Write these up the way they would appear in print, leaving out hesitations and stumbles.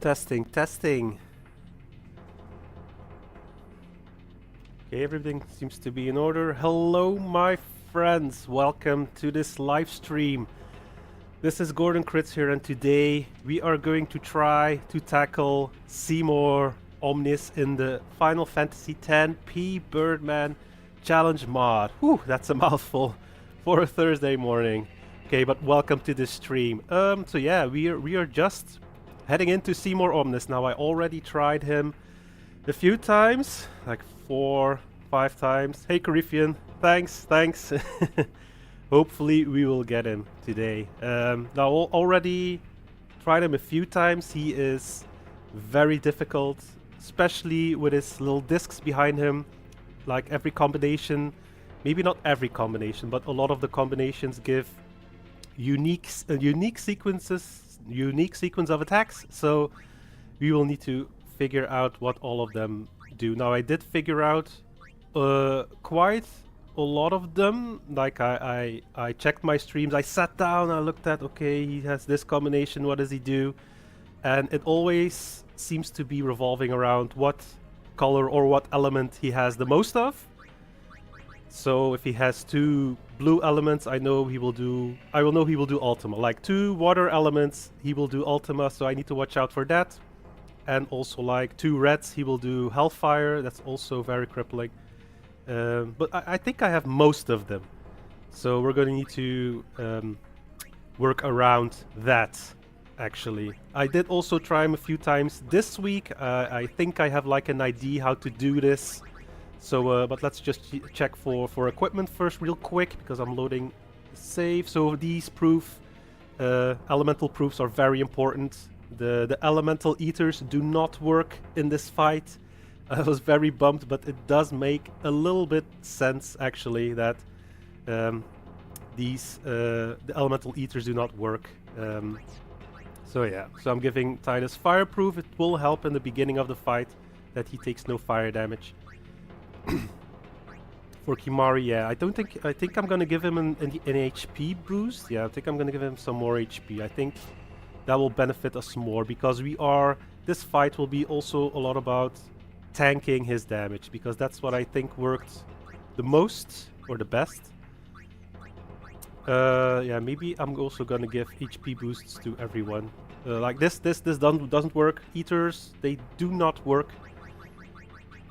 Testing, testing. Okay, everything seems to be in order. Hello, my friends. Welcome to this live stream. This is Gordon Crits here, and today we are going to try to tackle Seymour OMNIS in the Final Fantasy X Pbirdman Challenge mod. Whew, that's a mouthful for a Thursday morning. Okay, but welcome to this stream. So yeah, we are just heading into Seymour OMNIS. Now, I already tried him a few times, like 4, 5 times. Hey, Carifian, thanks. Hopefully we will get him today. Now, already tried him a few times. He is very difficult, especially with his little discs behind him. Like every combination, maybe not every combination, but a lot of the combinations give unique sequence of attacks. So we will need to figure out what all of them do. Now, I did figure out quite a lot of them. Like I checked my streams, I sat down, I looked at, okay, he has this combination, what does he do? And it always seems to be revolving around what color or what element he has the most of. So if he has 2 blue elements, I will know he will do Ultima. Like 2 water elements, he will do Ultima, so I need to watch out for that. And also like 2 reds, he will do Hellfire. That's also very crippling. But I think I have most of them. So we're going to need to work around that, actually. I did also try him a few times this week. I think I have like an idea how to do this. So, but let's just check for equipment first real quick, because I'm loading the save. So these elemental proofs are very important. The elemental eaters do not work in this fight. I was very bummed, but it does make a little bit sense, actually, that the elemental eaters do not work. So yeah, so I'm giving Titus fireproof. It will help in the beginning of the fight that he takes no fire damage. For Kimari, yeah, I think I'm gonna give him an HP boost. Yeah, I think I'm gonna give him some more HP. I think that will benefit us more, because this fight will be also a lot about tanking his damage, because that's what I think worked the most or the best. Yeah, maybe I'm also gonna give HP boosts to everyone. Like this doesn't work. Eaters, they do not work.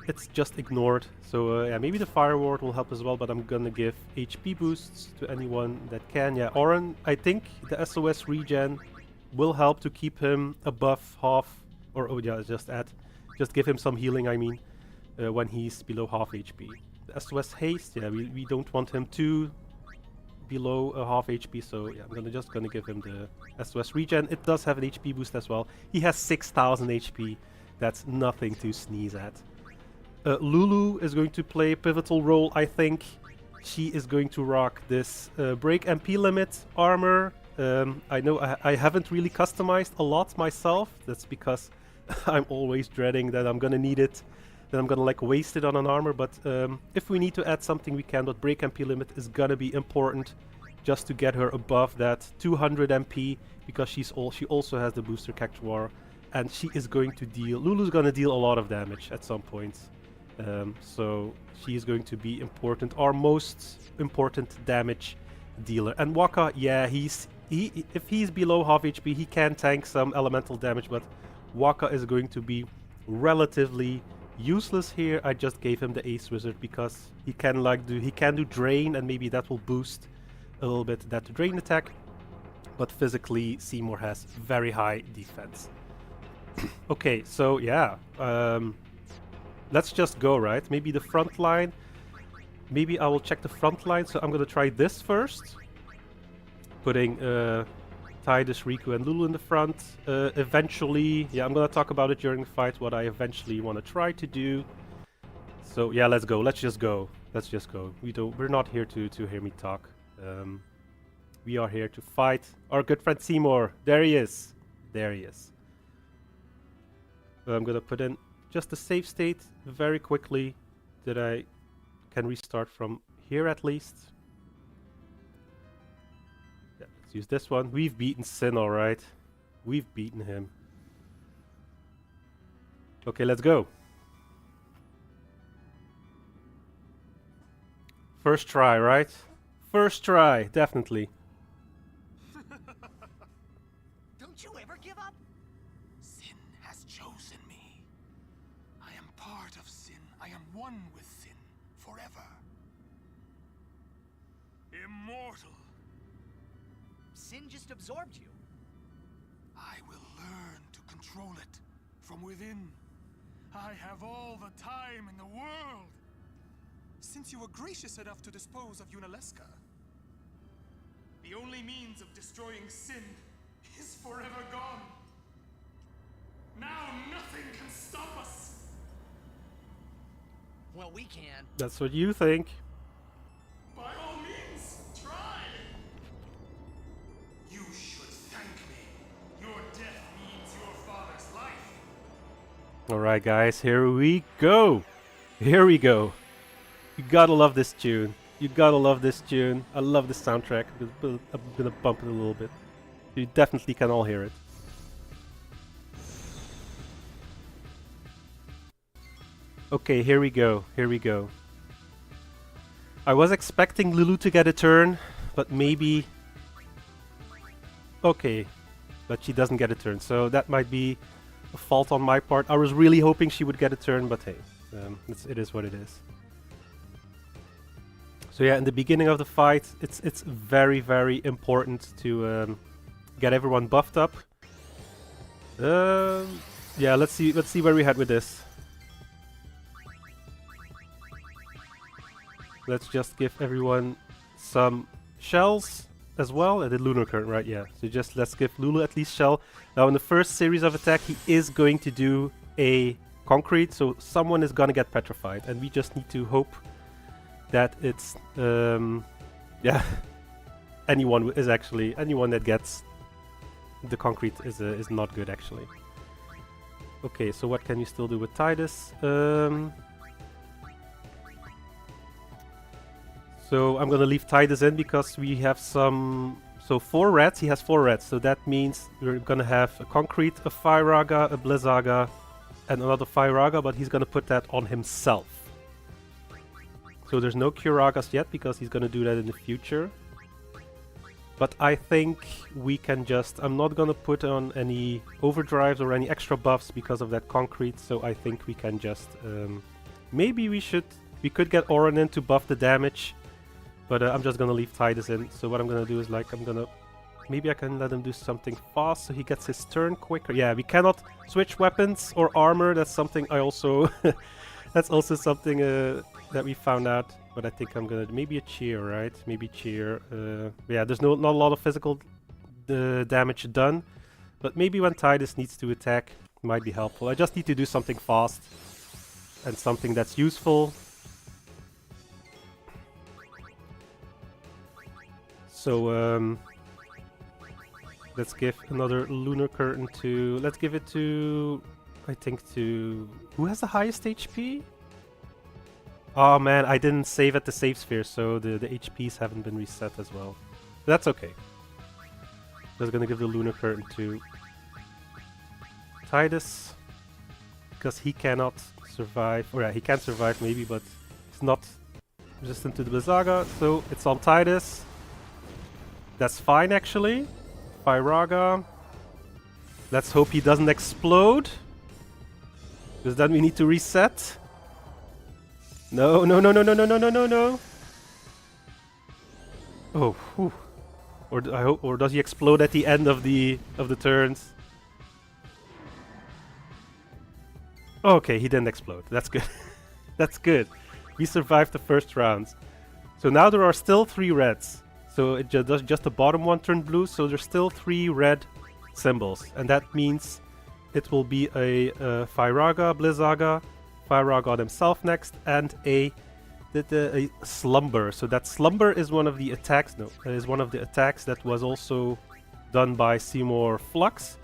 It's just ignored. So yeah, maybe the Fire Ward will help as well, but I'm gonna give HP boosts to anyone that can. Yeah, Oren, I think the SOS regen will help to keep him above half, or oh yeah, just give him some healing, I mean, when he's below half HP. The SOS haste, yeah, we don't want him too below a half HP, so yeah, I'm just gonna give him the SOS regen. It does have an HP boost as well. He has 6,000 HP. That's nothing to sneeze at. Lulu is going to play a pivotal role, I think. She is going to rock this break MP limit armor. I know I haven't really customized a lot myself. That's because I'm always dreading that I'm gonna need it, that I'm gonna like waste it on an armor. But if we need to add something, we can. But break MP limit is gonna be important just to get her above that 200 MP, because she also has the booster Cactuar, and she is going to deal. Lulu's gonna deal a lot of damage at some point. So she is going to be important, our most important damage dealer. And Waka, yeah, if he's below half HP, he can tank some elemental damage, but Waka is going to be relatively useless here. I just gave him the Ace Wizard because he can do drain, and maybe that will boost a little bit that drain attack. But physically, Seymour has very high defense. Okay, so yeah. Let's just go, right? Maybe the front line. Maybe I will check the front line. So I'm gonna try this first. Putting Tidus, Riku, and Lulu in the front. Eventually, yeah, I'm gonna talk about it during the fight, what I eventually want to try to do. So yeah, let's go. Let's just go. Let's just go. We're not here to hear me talk. We are here to fight our good friend Seymour. There he is. There he is. So I'm gonna put in just a save state very quickly, that I can restart from here at least. Yeah, let's use this one. We've beaten Sin, alright. We've beaten him. Okay, let's go. First try, right? First try, definitely. Don't you ever give up? Sin has chosen me. I am part of sin. I am one with sin forever. Immortal. Sin just absorbed you. I will learn to control it from within. I have all the time in the world. Since you were gracious enough to dispose of Unaleska, the only means of destroying sin is forever gone. Now nothing can stop us. Well, we can. That's what you think. By all means, try. You should thank me. Your death means your father's life. Alright guys, here we go. Here we go. You gotta love this tune. You gotta love this tune. I love this soundtrack. I'm gonna bump it a little bit. You definitely can all hear it. Okay, here we go. Here we go. I was expecting Lulu to get a turn, but maybe... Okay, but she doesn't get a turn, so that might be a fault on my part. I was really hoping she would get a turn, but hey, it is what it is. So yeah, in the beginning of the fight, it's very, very important to get everyone buffed up. Yeah, let's see where we head with this. Let's just give everyone some shells as well. I did Lunar Current, right? Yeah. So just let's give Lulu at least shell. Now in the first series of attack, he is going to do a concrete, so someone is gonna get petrified, and we just need to hope that it's yeah, anyone that gets the concrete is not good actually. Okay, so what can you still do with Titus? So I'm gonna leave Titus in because we have some. So 4 reds. He has 4 reds, so that means we're gonna have a concrete, a Firaga, a Blizzaga, and another Firaga, but he's gonna put that on himself. So there's no Curagas yet because he's gonna do that in the future. But I think we can just... I'm not gonna put on any overdrives or any extra buffs because of that concrete, so I think we can just... maybe we could get Oran in to buff the damage, but I'm just gonna leave Titus in. So what I'm gonna do is like, maybe I can let him do something fast so he gets his turn quicker. Yeah, we cannot switch weapons or armor. That's something I also... that's also something that we found out. But I think I'm gonna... Maybe a cheer, right? Maybe cheer. Yeah, there's not a lot of physical damage done. But maybe when Titus needs to attack, it might be helpful. I just need to do something fast. And something that's useful. So, let's give another Lunar Curtain to... Let's give it to... I think to... Who has the highest HP? Oh man, I didn't save at the save sphere, so the HPs haven't been reset as well. That's okay. Just gonna give the Lunar Curtain to Titus, because he cannot survive. Or yeah, he can survive maybe, but he's not resistant to the Blizzaga, so it's on Titus. That's fine actually. Firaga. Let's hope he doesn't explode, because then we need to reset. No, no, no, no, no, no, no, no, no, no. Oh, whew. I hope, or does he explode at the end of the turns? Okay, he didn't explode. That's good. That's good. We survived the first rounds. So now there are still 3 reds. So it just the bottom one turned blue. So there's still 3 red symbols, and that means it will be a Firaga, Blizzaga, Firaga himself next, and a slumber. So that slumber is one of the attacks. No, is one of the attacks that was also done by Seymour Flux.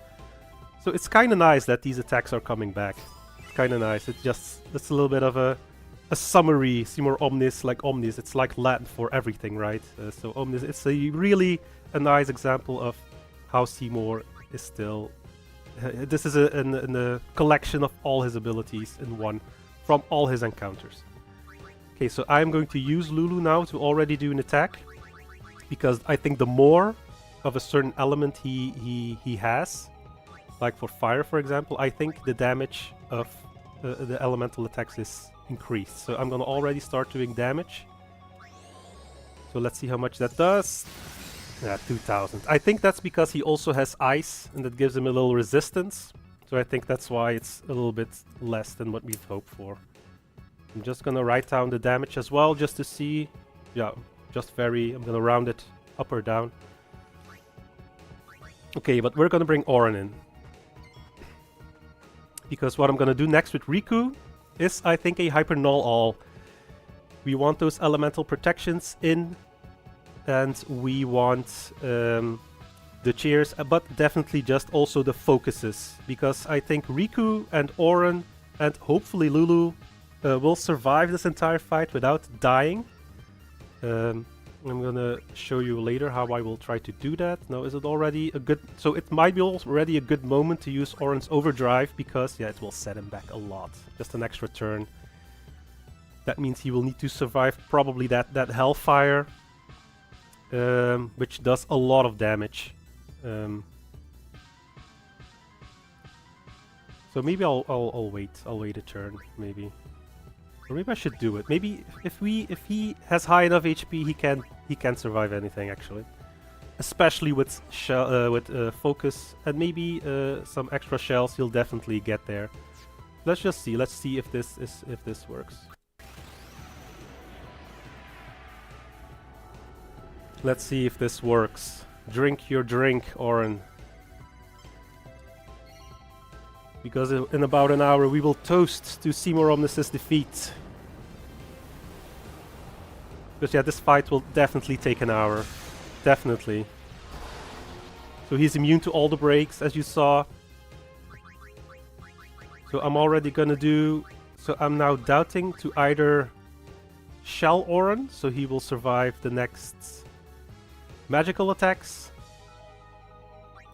So it's kind of nice that these attacks are coming back. It's kind of nice. That's a little bit of a summary. Seymour OMNIS, like OMNIS. It's like Latin for everything, right? So OMNIS. It's a really a nice example of how Seymour is still This is a collection of all his abilities in one, from all his encounters. Okay, so I'm going to use Lulu now to already do an attack, because I think the more of a certain element he has, like for fire for example, I think the damage of the elemental attacks is increased. So I'm gonna already start doing damage. So let's see how much that does. Yeah, 2000. I think that's because he also has ice, and that gives him a little resistance. So I think that's why it's a little bit less than what we've hoped for. I'm just gonna write down the damage as well, just to see. Yeah, just I'm gonna round it up or down. Okay, but we're gonna bring Auron in. Because what I'm gonna do next with Riku is, I think, a Hyper Null All. We want those elemental protections in, and we want the cheers, but definitely just also the focuses, because I think Riku and Auron and hopefully Lulu will survive this entire fight without dying. I'm gonna show you later how I will try to do that. Now, is it already a good... So it might be already a good moment to use Auron's Overdrive, because, yeah, it will set him back a lot. Just an extra turn. That means he will need to survive probably that Hellfire, which does a lot of damage. So maybe I'll wait. I'll wait a turn, maybe. Or maybe I should do it. Maybe if he has high enough HP, he can survive anything actually, especially with focus and maybe some extra shells. He'll definitely get there. Let's just see. Let's see if this works. Let's see if this works. Drink your drink, Auron. Because in about an hour we will toast to Seymour OMNIS' defeat. Because yeah, this fight will definitely take an hour. Definitely. So he's immune to all the breaks, as you saw. So I'm already gonna do... So I'm now doubting to either shell Auron, so he will survive the next magical attacks,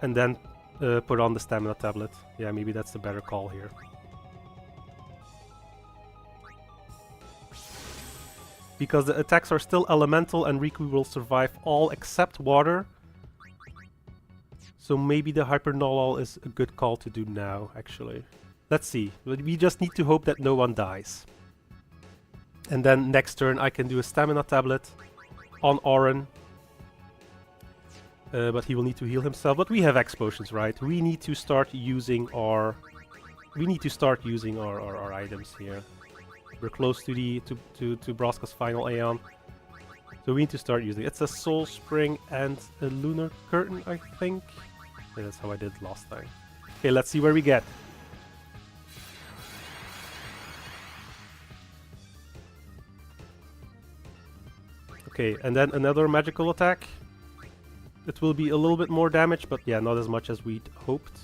and then put on the stamina tablet. Yeah, maybe that's the better call here. Because the attacks are still elemental and Riku will survive all except water. So maybe the Hyper Null All is a good call to do now, actually. Let's see. We just need to hope that no one dies. And then next turn I can do a stamina tablet on Auron. But he will need to heal himself. But we have X potions, right? We need to start using our... our items here. We're close to Braska's final Aeon. So we need to start using it. It's a Soul Spring and a Lunar Curtain, I think. Yeah, that's how I did last time. Okay, let's see where we get. Okay, and then another magical attack. It will be a little bit more damage, but yeah, not as much as we'd hoped.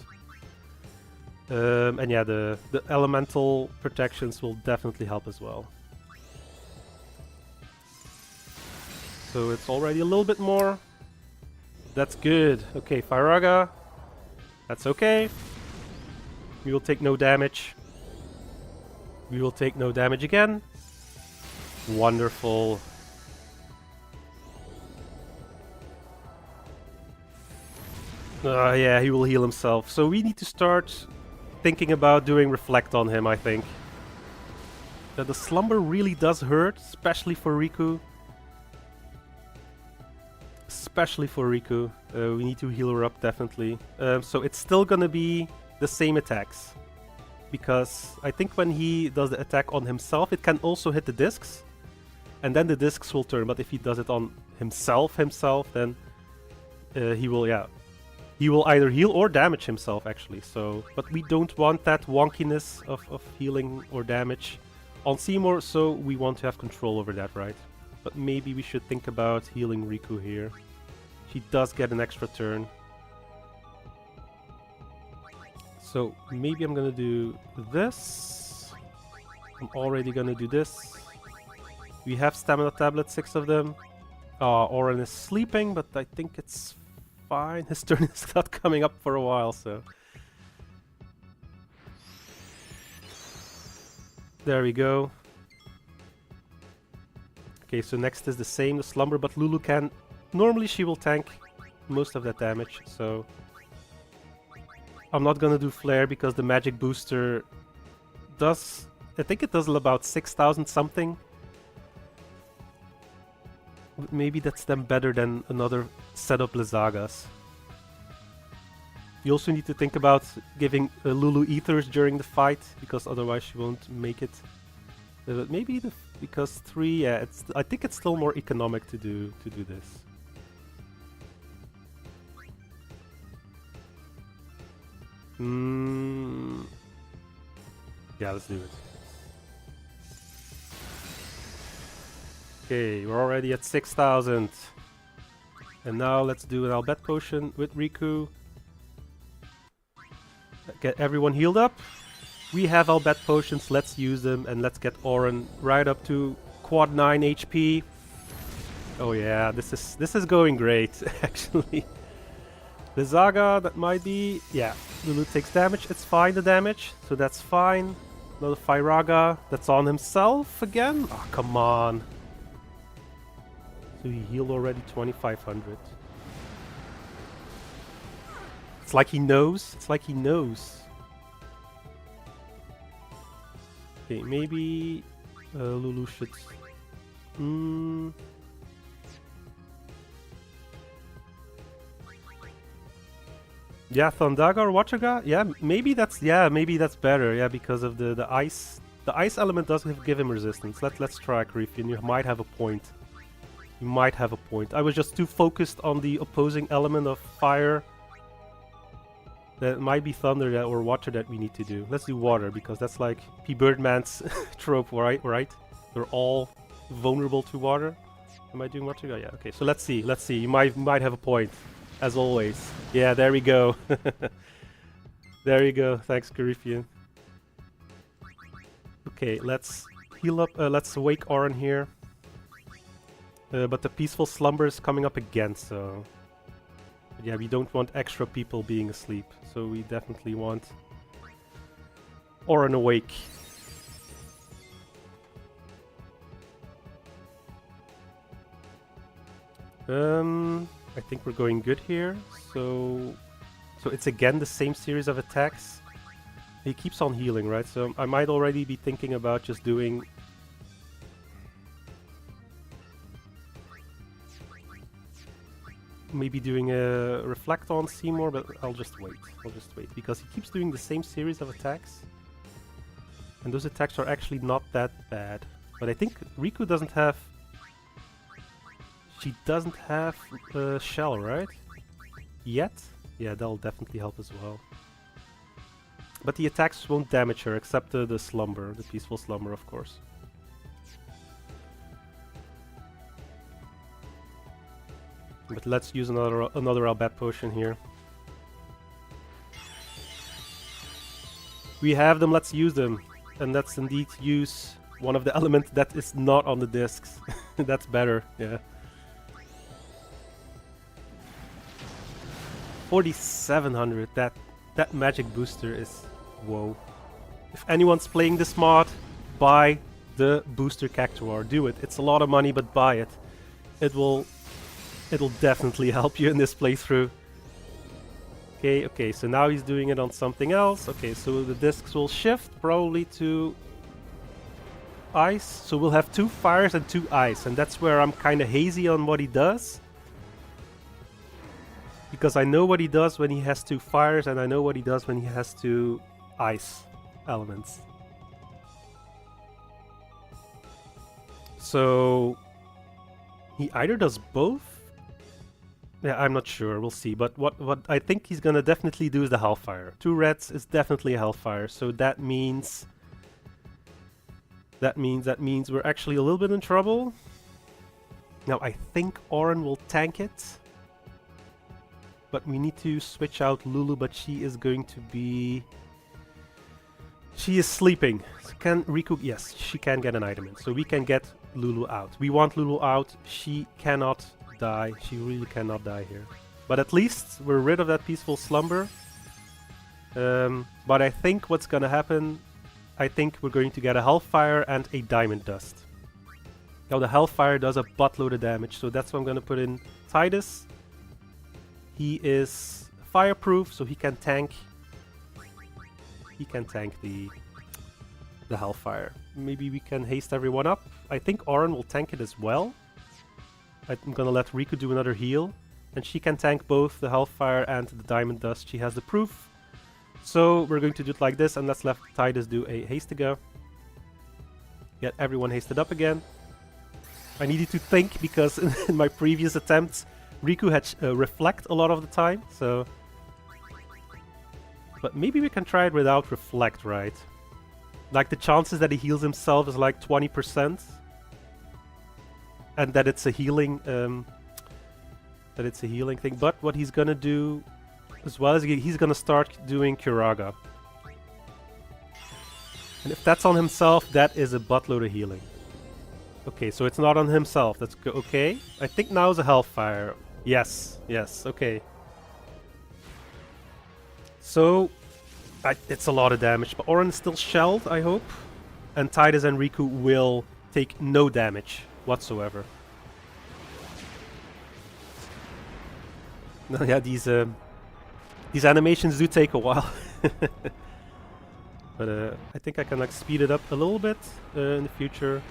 And yeah, the elemental protections will definitely help as well. So it's already a little bit more. That's good. Okay, Firaga. That's okay. We will take no damage. We will take no damage again. Wonderful. Yeah, he will heal himself. So we need to start thinking about doing Reflect on him, I think. The Slumber really does hurt, especially for Riku. Especially for Riku. We need to heal her up, definitely. So it's still gonna be the same attacks. Because I think when he does the attack on himself, it can also hit the discs. And then the discs will turn. But if he does it on himself, then he will, yeah. He will either heal or damage himself, actually. So, but we don't want that wonkiness of healing or damage on Seymour, so we want to have control over that, right? But maybe we should think about healing Riku here. She does get an extra turn. So maybe I'm gonna do this. I'm already gonna do this. We have stamina tablets, 6 of them. Auron is sleeping, but I think it's fine. His turn is not coming up for a while, so... There we go. Okay, so next is the same, the Slumber, but Lulu can... Normally she will tank most of that damage, so... I'm not gonna do Flare because the magic booster does... I think it does about 6,000 something. But maybe that's then better than another set of Blizzagas. You also need to think about giving Lulu Ethers during the fight, because otherwise she won't make it. But maybe because 3, yeah, I think it's still more economic to do this. Yeah, let's do it. Okay, we're already at 6,000. And now let's do an Albet Potion with Riku. Get everyone healed up. We have Albet Potions, let's use them, and let's get Auron right up to quad 9 HP. Oh yeah, this is going great, actually. The Zaga, that might be... Yeah, Lulu takes damage, it's fine, the damage, so that's fine. Another Firaga, that's on himself again? Oh, come on. So he healed already 2,500. It's like he knows. It's like he knows. Okay, maybe Lulu should... Yeah, Thundaga or Wachaga? Yeah, maybe that's better. Yeah, because of the ice. The ice element doesn't give him resistance. Let's try Griffin. You might have a point. You might have a point. I was just too focused on the opposing element of fire. That might be thunder or water that we need to do. Let's do water because that's like Pbirdman's trope, right? They're all vulnerable to water. Am I doing water? Yeah. Okay. So let's see. Let's see. You might have a point, as always. Yeah. There we go. There you go. Thanks, Garifian. Okay. Let's heal up. Let's wake Auron here. But the peaceful slumber is coming up again, so... Yeah, we don't want extra people being asleep, so we definitely want Auron awake. I think we're going good here. So it's again the same series of attacks. He keeps on healing, right? So I might already be thinking about just doing... Maybe doing a Reflect on Seymour, but I'll just wait. Because he keeps doing the same series of attacks. And those attacks are actually not that bad. But I think Riku doesn't have... She doesn't have Shell, right? Yet? Yeah, that'll definitely help as well. But the attacks won't damage her, except the Slumber, the Peaceful Slumber, of course. But let's use another Albet Potion here. We have them, let's use them. And let's indeed use one of the elements that is not on the discs. That's better, yeah. 4,700, that magic booster is... Whoa. If anyone's playing this mod, buy the booster Cactuar. Do it. It's a lot of money, but buy it. It'll definitely help you in this playthrough. Okay, so now he's doing it on something else. Okay, so the discs will shift probably to ice. So we'll have 2 fires and 2 ice, and that's where I'm kind of hazy on what he does. Because I know what he does when he has 2 fires, and I know what he does when he has 2 ice elements. So he either does both. Yeah, I'm not sure. We'll see. But what I think he's gonna definitely do is the Hellfire. 2 reds is definitely a Hellfire. So that means we're actually a little bit in trouble. Now I think Auron will tank it. But we need to switch out Lulu, but she is going to be... She is sleeping. So can Riku... Yes, she can get an item in. So we can get Lulu out. We want Lulu out. She cannot die. She really cannot die here. But at least we're rid of that peaceful slumber. But I think what's gonna happen I think we're going to get a Hellfire and a Diamond Dust. Now the Hellfire does a buttload of damage, so that's what I'm going to put in Titus. He is fireproof, so he can tank. He can tank the Hellfire. Maybe we can haste everyone up. I think Auron will tank it as well. I'm gonna let Riku do another heal, and she can tank both the Hellfire and the Diamond Dust. She has the proof. So we're going to do it like this, and let's let Titus do a Hastiga. Get everyone hasted up again. I needed to think because in my previous attempts, Riku had Reflect a lot of the time, so... But maybe we can try it without Reflect, right? Like, the chances that he heals himself is like 20%. And that it's a healing... that it's a healing thing. But what he's gonna do as well is he's gonna start doing Kuraga. And if that's on himself, that is a buttload of healing. Okay, so it's not on himself. That's okay. I think now is a Hellfire. Yes, yes, okay. So, it's a lot of damage, but Auron is still shelled, I hope. And Titus and Riku will take no damage whatsoever. Now, yeah, these animations do take a while. But I think I can like speed it up a little bit in the future.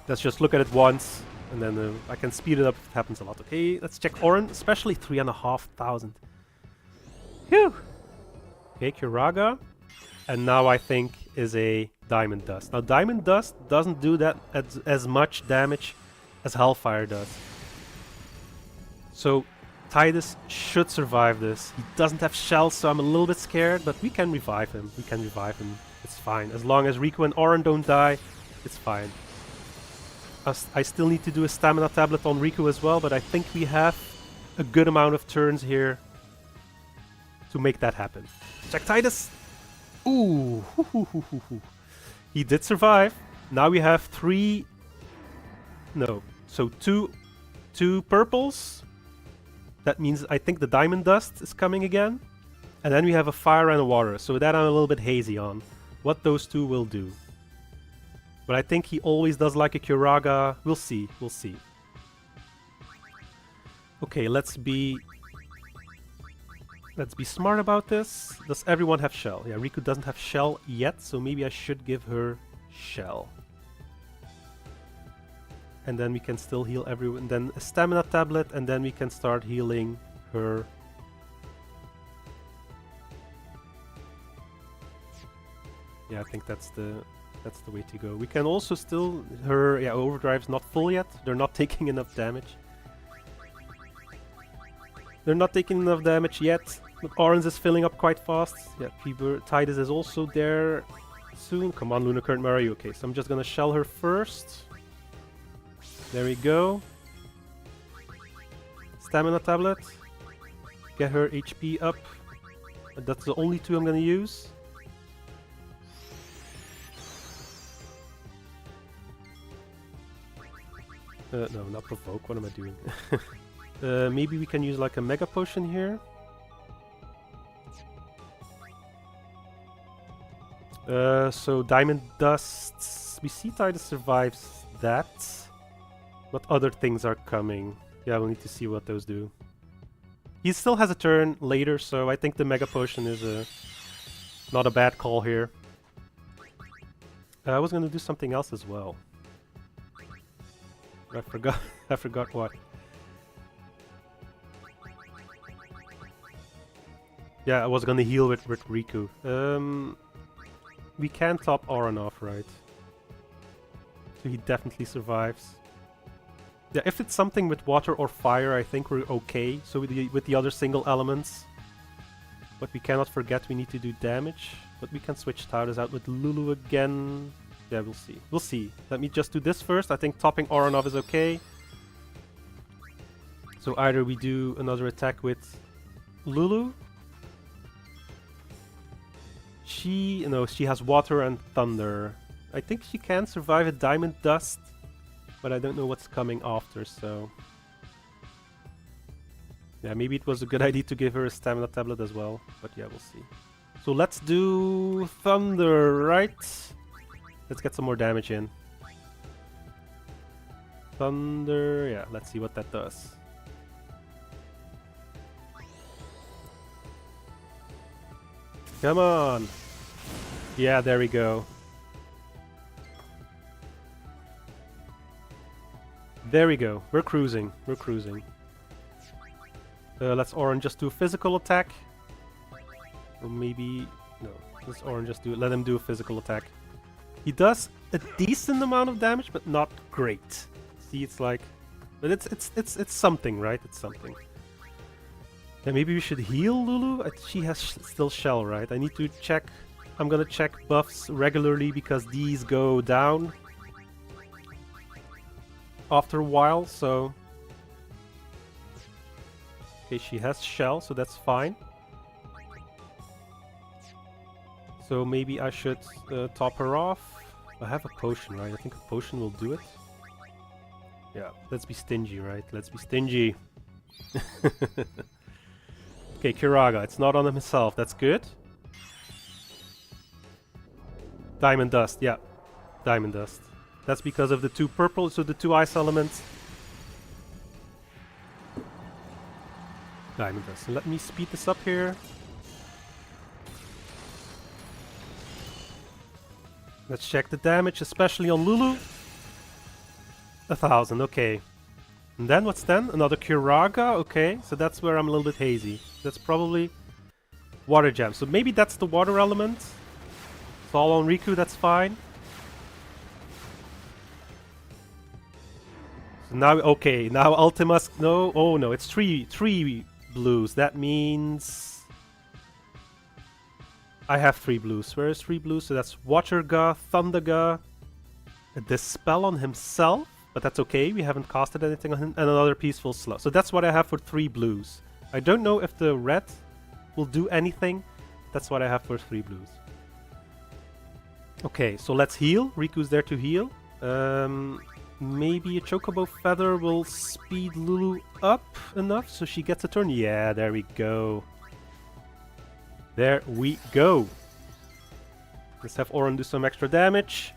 Let's just look at it once, and then I can speed it up if it happens a lot. Okay, let's check Auron, especially 3,500. Phew! Okay, Kuraga. And now I think is a Diamond Dust. Now Diamond Dust doesn't do that as much damage as Hellfire does. So Titus should survive this. He doesn't have shells, so I'm a little bit scared, but we can revive him. We can revive him. It's fine. As long as Riku and Auron don't die, it's fine. I still need to do a stamina tablet on Riku as well, but I think we have a good amount of turns here to make that happen. Check Titus! Ooh! He did survive. Now we have three... No. So two purples. That means I think the Diamond Dust is coming again. And then we have a Fire and a Water. So that I'm a little bit hazy on what those two will do. But I think he always does like a Kuraga. We'll see. We'll see. Okay, let's be smart about this. Does everyone have shell? Yeah, Riku doesn't have shell yet, so maybe I should give her shell. And then we can still heal everyone. Then a stamina tablet, and then we can start healing her. Yeah, I think that's the way to go. We can also still... Her overdrive's not full yet. They're not taking enough damage. They're not taking enough damage yet. But Orange is filling up quite fast. Yeah, Titus is also there soon. Come on, Lunar Current Mario. Okay, so I'm just gonna shell her first. There we go. Stamina tablet. Get her HP up. That's the only two I'm gonna use. No, not provoke. What am I doing? Maybe we can use like a Mega Potion here. So Diamond Dust. We see Titus survives that. What other things are coming? Yeah, we'll need to see what those do. He still has a turn later, so I think the Mega Potion is not a bad call here. I was gonna do something else as well. I forgot. I forgot what. Yeah, I was gonna heal with Riku. We can top Auron off, right? So he definitely survives. Yeah, if it's something with water or fire, I think we're okay. So with the other single elements. But we cannot forget we need to do damage. But we can switch Titus out with Lulu again. Yeah, we'll see. We'll see. Let me just do this first. I think topping Auron off is okay. So either we do another attack with Lulu. She has water and thunder. I think she can survive a Diamond Dust. But I don't know what's coming after, so... Yeah, maybe it was a good idea to give her a stamina tablet as well. But yeah, we'll see. So let's do thunder, right? Let's get some more damage in. Thunder, yeah, let's see what that does. Come on! Yeah, there we go. There we go. We're cruising. We're cruising. Let's Oran just do a physical attack. Or maybe... No. Let's Oran just do it. Let him do a physical attack. He does a decent amount of damage, but not great. See, it's like... But it's something, right? It's something. Yeah, maybe we should heal Lulu? She has still shell, right? I need to check... I'm gonna check buffs regularly because these go down after a while, so... Okay, she has shell, so that's fine. So maybe I should top her off. I have a potion, right? I think a potion will do it. Yeah, let's be stingy, right? Let's be stingy. Okay, Kiraga, it's not on himself, that's good. Diamond Dust, yeah. Diamond Dust. That's because of the 2 purple, so the 2 ice elements. Diamond Dust. Let me speed this up here. Let's check the damage, especially on Lulu. 1,000, okay. And then what's then? Another Kiraga, okay. So that's where I'm a little bit hazy. That's probably Water Gem. So maybe that's the water element. It's all on Riku, that's fine. So now, okay, now Ultima's, no, oh no, it's three blues. That means I have 3 blues. Where is 3 blues? So that's Waterga, Thunderga, a Dispel on himself, but that's okay, we haven't casted anything on him, and another Peaceful Slow. So that's what I have for 3 blues. I don't know if the red will do anything. That's what I have for 3 blues. Okay, so let's heal. Riku's there to heal. Maybe a Chocobo Feather will speed Lulu up enough so she gets a turn. Yeah, there we go. There we go. Let's have Oran do some extra damage.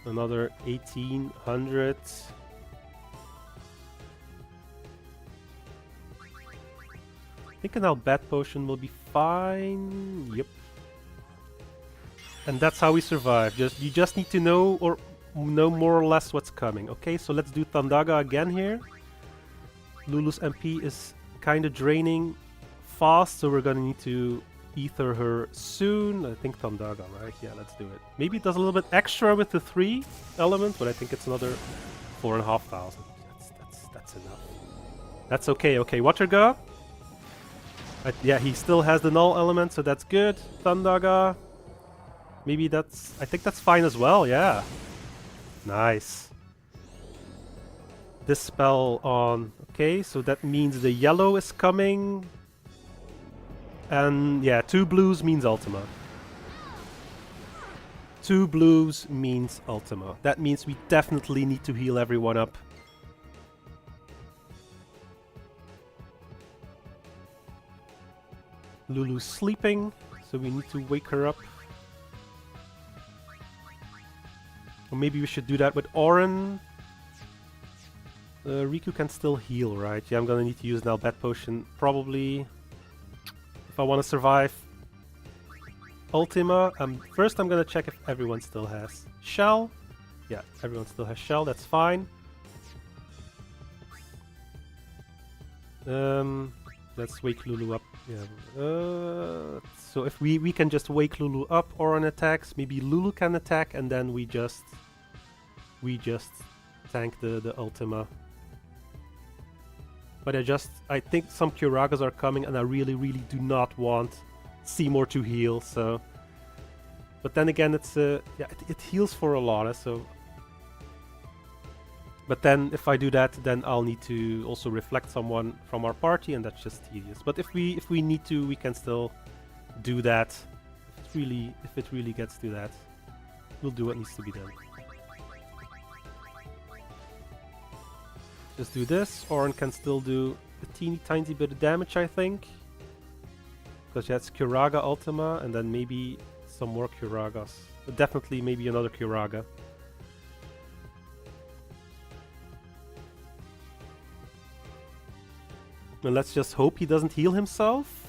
Another 1800. I think an Albat Potion will be fine. Yep. And that's how we survive. You just need to know more or less what's coming. Okay, so let's do Thundaga again here. Lulu's MP is kind of draining fast, so we're gonna need to ether her soon. I think Thundaga, right? Yeah, let's do it. Maybe it does a little bit extra with the 3 element, but I think it's another 4,500. That's enough. That's okay. Okay, Waterga. Yeah, he still has the null element, so that's good. Thundaga. Maybe that's... I think that's fine as well, yeah. Nice. Dispel on... Okay, so that means the yellow is coming. And yeah, 2 blues means Ultima. 2 blues means Ultima. That means we definitely need to heal everyone up. Lulu's sleeping, so we need to wake her up. Or maybe we should do that with Oran. Riku can still heal, right? Yeah, I'm gonna need to use an Albat Potion, probably. If I want to survive Ultima. First I'm gonna check if everyone still has Shell. Yeah, everyone still has Shell, that's fine. Let's wake Lulu up. Yeah. So if we can just wake Lulu up or on attacks, maybe Lulu can attack and then we just tank the Ultima. But I think some Kiragas are coming and I really do not want Seymour to heal, so... But then again, it's yeah, it heals for a lot, so... But then, if I do that, then I'll need to also reflect someone from our party, and that's just tedious. But if we need to, we can still do that. If it really gets to that, we'll do what needs to be done. Just do this. Oran can still do a teeny tiny bit of damage, I think. Because that's Curaga Ultima, and then maybe some more Curagas. But definitely maybe another Curaga. And let's just hope he doesn't heal himself.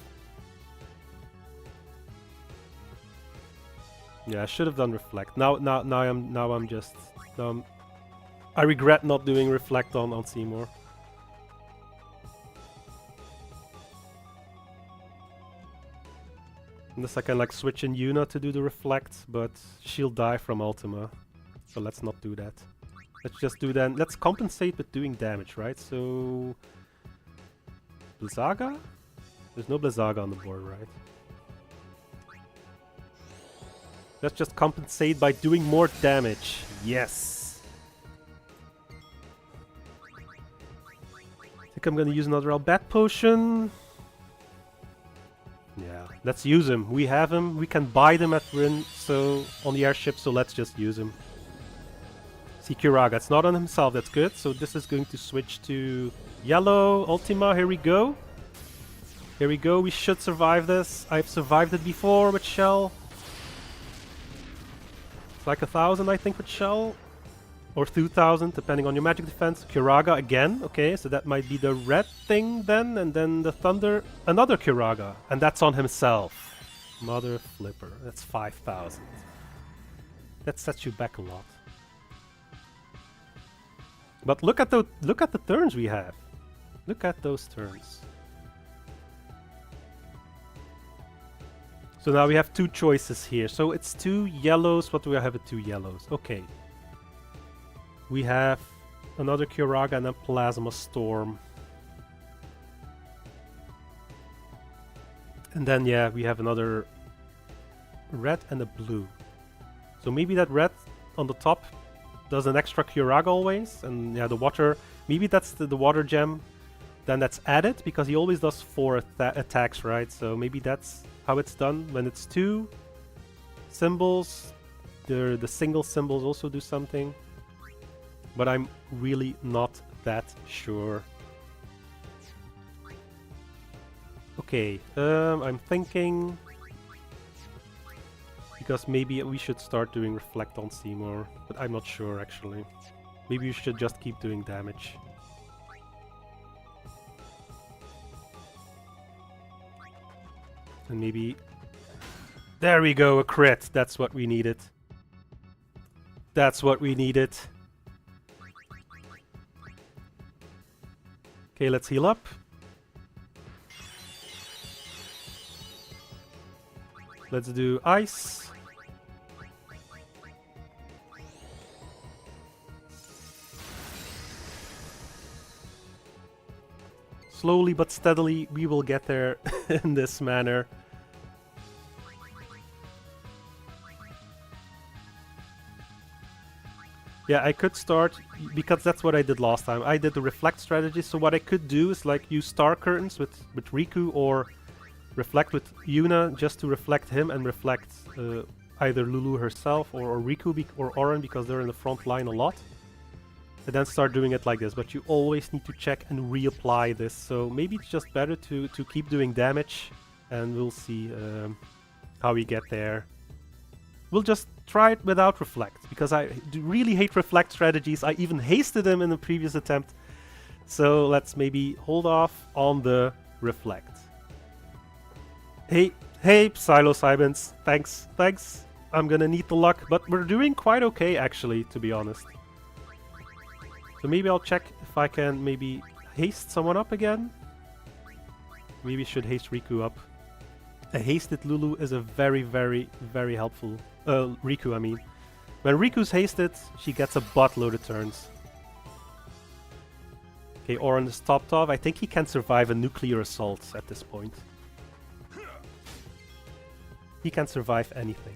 Yeah, I should have done Reflect. Now I'm just... I regret not doing Reflect on Seymour. Unless I can like switch in Yuna to do the Reflect, but she'll die from Ultima. So let's not do that. Let's just do then... Let's compensate with doing damage, right? So... Blizzaga? There's no Blizzaga on the board, right? Let's just compensate by doing more damage. Yes! I think I'm gonna use another Albat Potion. Yeah, let's use him. We have him. We can buy them at Rin, so on the airship, so let's just use him. See Curaga, it's not on himself, that's good. So this is going to switch to yellow Ultima. Here we go. Here we go. We should survive this. I've survived it before with Shell. It's like 1,000, I think, with Shell. Or 2,000, depending on your magic defense. Curaga again. Okay, so that might be the red thing then. And then the thunder. Another Curaga. And that's on himself. Mother flipper. That's 5,000. That sets you back a lot. But look at the turns we have. Look at those turns. So now we have two choices here. So it's two yellows. What do we have with two yellows? Okay. We have another Curaga and a Plasma Storm. And then, yeah, we have another red and a blue. So maybe that red on the top does an extra Curaga always. And yeah, the water, maybe that's the water gem. Then that's added because he always does 4 attacks, right? So maybe that's how it's done. When it's 2 symbols, the single symbols also do something. But I'm really not that sure. Okay, I'm thinking... Because maybe we should start doing Reflect on Seymour. But I'm not sure, actually. Maybe you should just keep doing damage. And maybe... There we go, a crit! That's what we needed. That's what we needed. Okay, let's heal up. Let's do ice. Slowly but steadily, we will get there in this manner. Yeah, I could start, because that's what I did last time. I did the Reflect strategy, so what I could do is like use Star Curtains with Riku, or Reflect with Yuna just to reflect him and reflect either Lulu herself or Riku or Auron, because they're in the front line a lot. And then start doing it like this, but you always need to check and reapply this, so maybe it's just better to keep doing damage, and we'll see how we get there. We'll just try it without Reflect, because I really hate Reflect strategies. I even hasted them in the previous attempt. So let's maybe hold off on the Reflect. Hey, Psilocybins, thanks. I'm gonna need the luck, but we're doing quite okay actually, to be honest. So maybe I'll check if I can maybe haste someone up again. Maybe should haste Riku up. A hasted Lulu is a very, very, very helpful... Riku, I mean. When Riku's hasted, she gets a buttload of turns. Okay, Auron is topped off. I think he can survive a nuclear assault at this point. He can survive anything.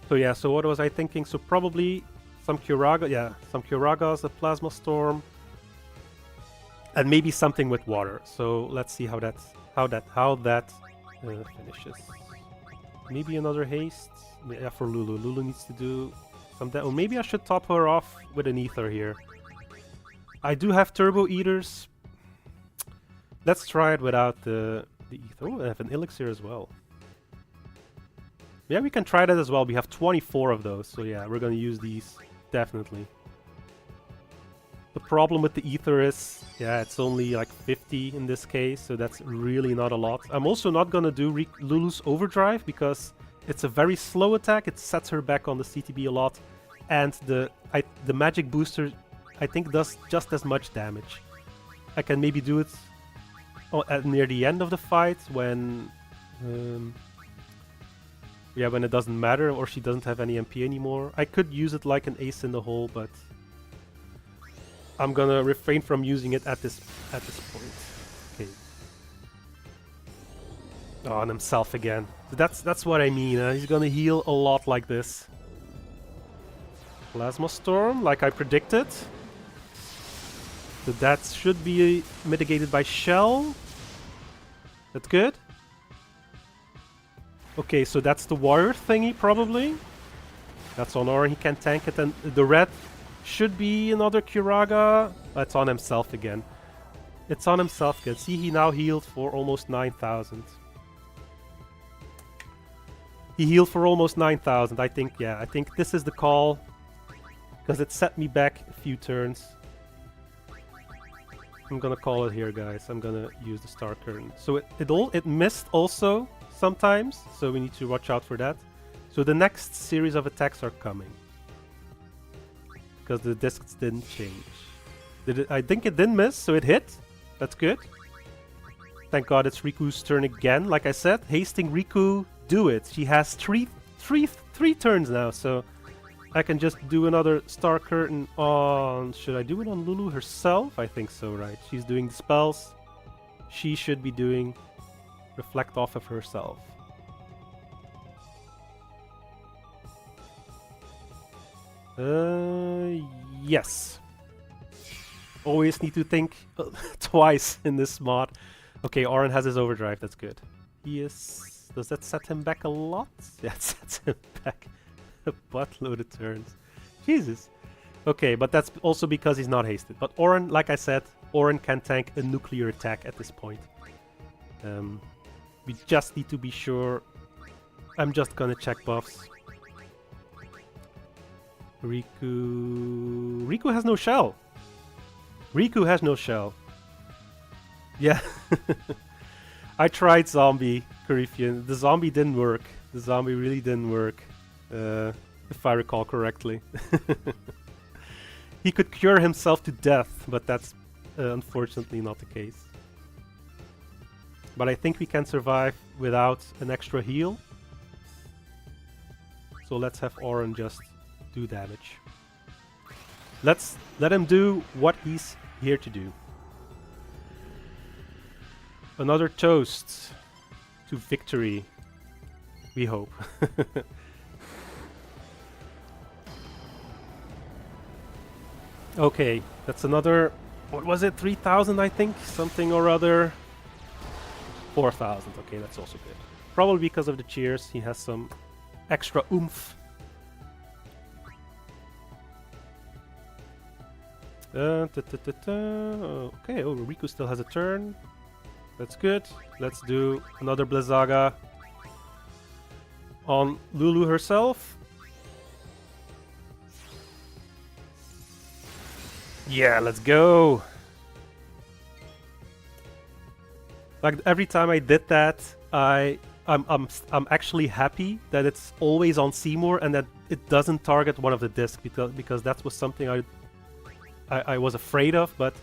So yeah, so what was I thinking? So probably some Curaga, yeah, some Curagas, a Plasma Storm. And maybe something with water. So let's see how that finishes. Maybe another haste. Yeah, for Lulu. Lulu needs to do Or maybe I should top her off with an ether here. I do have turbo eaters. Let's try it without the ether. Oh, I have an elixir as well. Yeah, we can try that as well. We have 24 of those, so yeah, we're gonna use these, definitely. The problem with the ether is, yeah, it's only like 50 in this case, so that's really not a lot. I'm also not gonna do Lulu's overdrive because it's a very slow attack. It sets her back on the CTB a lot, and the magic booster, I think, does just as much damage. I can maybe do it near the end of the fight when, yeah, when it doesn't matter or she doesn't have any MP anymore. I could use it like an ace in the hole, but I'm gonna refrain from using it at this point. Okay. Oh, on himself again. That's what I mean. He's gonna heal a lot like this. Plasma Storm, like I predicted. So that should be mitigated by Shell. That's good. Okay, so that's the warrior thingy, probably. That's on Orin, he can tank it, and the red should be another Kuraga. It's on himself again. It's on himself again. See, he now healed for almost 9,000. He healed for almost 9,000. I think, yeah, I think this is the call. Because it set me back a few turns. I'm gonna call it here, guys. I'm gonna use the Star Curtain. So it missed also sometimes, so we need to watch out for that. So the next series of attacks are coming. Because the discs didn't change. I think it didn't miss, so it hit. That's good. Thank God it's Riku's turn again. Like I said, hasting Riku, do it. She has three turns now, so I can just do another Star Curtain on... Should I do it on Lulu herself? I think so, right? She's doing the spells. She should be doing Reflect off of herself. Yes. Always need to think twice in this mod. Okay, Orin has his overdrive, that's good. He is... Does that set him back a lot? Yeah, it sets him back a buttload of turns. Jesus. Okay, but that's also because he's not hasted. But Orin, like I said, Orin can tank a nuclear attack at this point. We just need to be sure. I'm just gonna check buffs. Riku has no shell. Riku has no shell. Yeah. I tried zombie, Carifian. The zombie didn't work. The zombie really didn't work. If I recall correctly. He could cure himself to death, but that's unfortunately not the case. But I think we can survive without an extra heal. So let's have Orin just do damage. Let's let him do what he's here to do. Another toast to victory, we hope. Okay, that's another, what was it, 3,000 I think? Something or other. 4,000, okay, that's also good. Probably because of the cheers, he has some extra oomph. Okay, oh, Riku still has a turn. That's good. Let's do another Blizzaga on Lulu herself. Yeah, let's go. Like every time I did that, I'm actually happy that it's always on Seymour and that it doesn't target one of the discs because that was something I was afraid of, but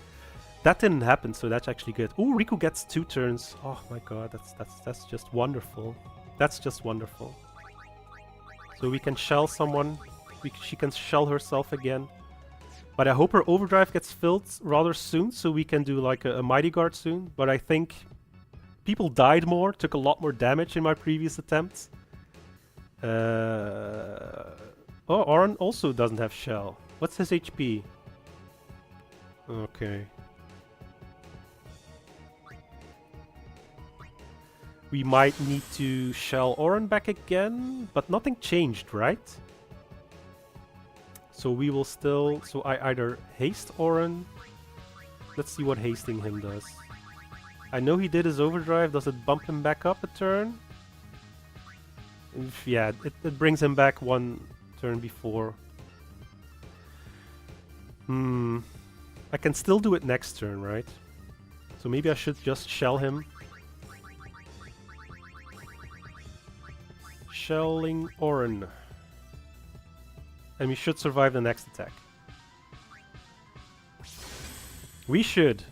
that didn't happen, so that's actually good. Ooh, Riku gets 2 turns. Oh my god, that's just wonderful. That's just wonderful. So we can shell someone. She can shell herself again. But I hope her overdrive gets filled rather soon, so we can do like a Mighty Guard soon. But I think people died more, took a lot more damage in my previous attempts. Oh, Orin also doesn't have shell. What's his HP? Okay. We might need to shell Orin back again, but nothing changed, right? So we will still... So I either haste Oren... Let's see what hasting him does. I know he did his overdrive. Does it bump him back up a turn? Yeah, it brings him back one turn before. I can still do it next turn, right? So maybe I should just shell him. Shelling Oren. And we should survive the next attack. We should.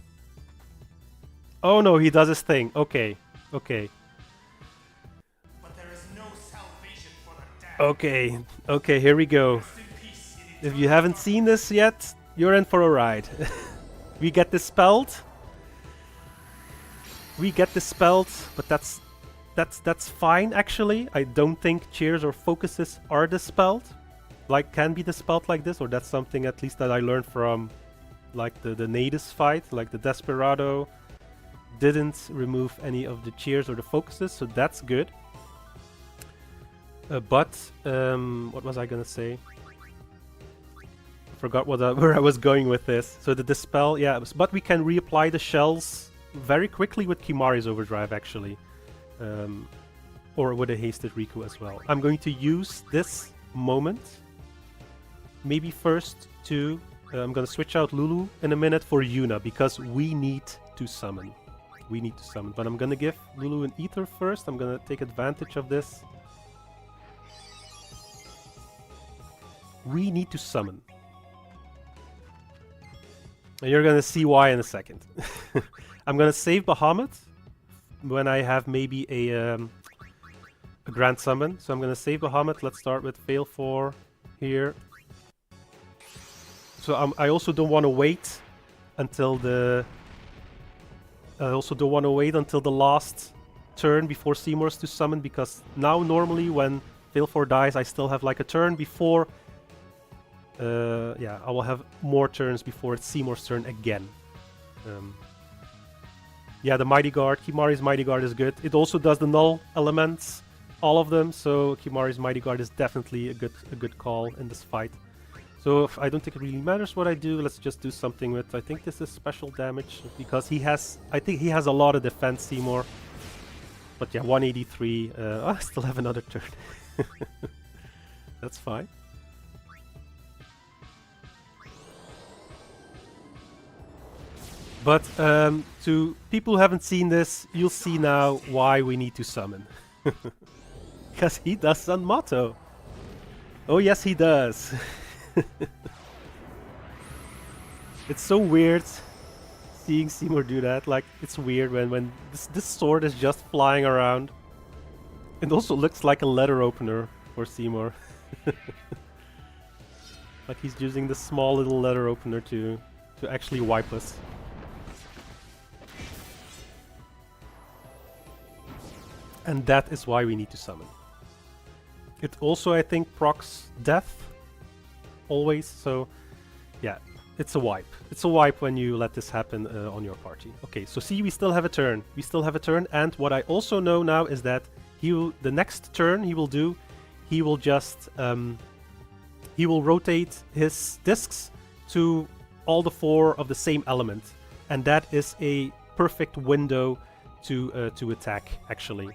Oh no, he does his thing. Okay, okay. But there is no salvation for the dead. Okay, okay, here we go. If you haven't seen this yet, you're in for a ride. We get dispelled. We get dispelled, but that's fine actually. I don't think cheers or focuses are dispelled. Like, can be dispelled like this, or that's something at least that I learned from like the Nadis fight, like the Desperado didn't remove any of the cheers or the focuses, so that's good. But what was I gonna say? I forgot where I was going with this. So the dispel, yeah, but we can reapply the shells very quickly with Kimari's overdrive actually, or with a hasted Riku as well. I'm going to use this moment, maybe first to I'm gonna switch out Lulu in a minute for Yuna because we need to summon. We need to summon, but I'm gonna give Lulu an ether first. I'm gonna take advantage of this. We need to summon. And you're gonna see why in a second. I'm gonna save Bahamut when I have maybe a Grand Summon. So I'm gonna save Bahamut. Let's start with Fail 4 here. So I also don't want to wait until the... I also don't want to wait until the last turn before Seymour's to summon, because now normally when Fail 4 dies I still have like a turn before... yeah, I will have more turns before it's Seymour's turn again. Yeah, the Mighty Guard, Kimari's Mighty Guard is good. It also does the null elements, all of them, so Kimari's Mighty Guard is definitely a good call in this fight. So if I don't think it really matters what I do, let's just do something with, I think this is special damage, because he has, I think he has a lot of defense, Seymour. But yeah, 183, I still have another turn. That's fine. But to people who haven't seen this, you'll see now why we need to summon. Because he does Sun Motto. Oh yes, he does. It's so weird seeing Seymour do that. Like, it's weird when this sword is just flying around. It also looks like a letter opener for Seymour. Like he's using the small little letter opener to actually wipe us. And that is why we need to summon. It also, I think, procs death. Always, so yeah, it's a wipe. It's a wipe when you let this happen on your party. Okay, so see, we still have a turn. We still have a turn, and what I also know now is that the next turn he will do, he will just he will rotate his discs to all the 4 of the same element, and that is a perfect window to attack. Actually,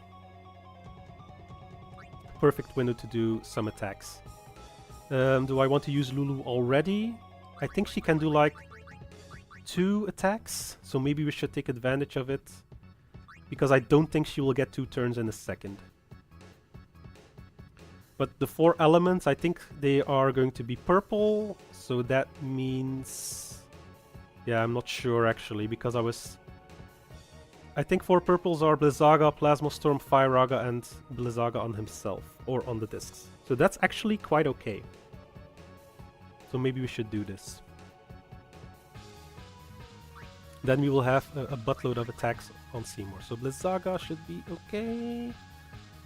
perfect window to do some attacks. Do I want to use Lulu already? I think she can do like 2 attacks, so maybe we should take advantage of it, because I don't think she will get 2 turns in a second. But the 4 elements, I think they are going to be purple, so that means... Yeah, I'm not sure actually, because I think 4 purples are Blizzaga, Plasmostorm, Firaga, and Blizzaga on himself, or on the discs. So that's actually quite okay. So maybe we should do this. Then we will have a buttload of attacks on Seymour. So Blizzaga should be okay.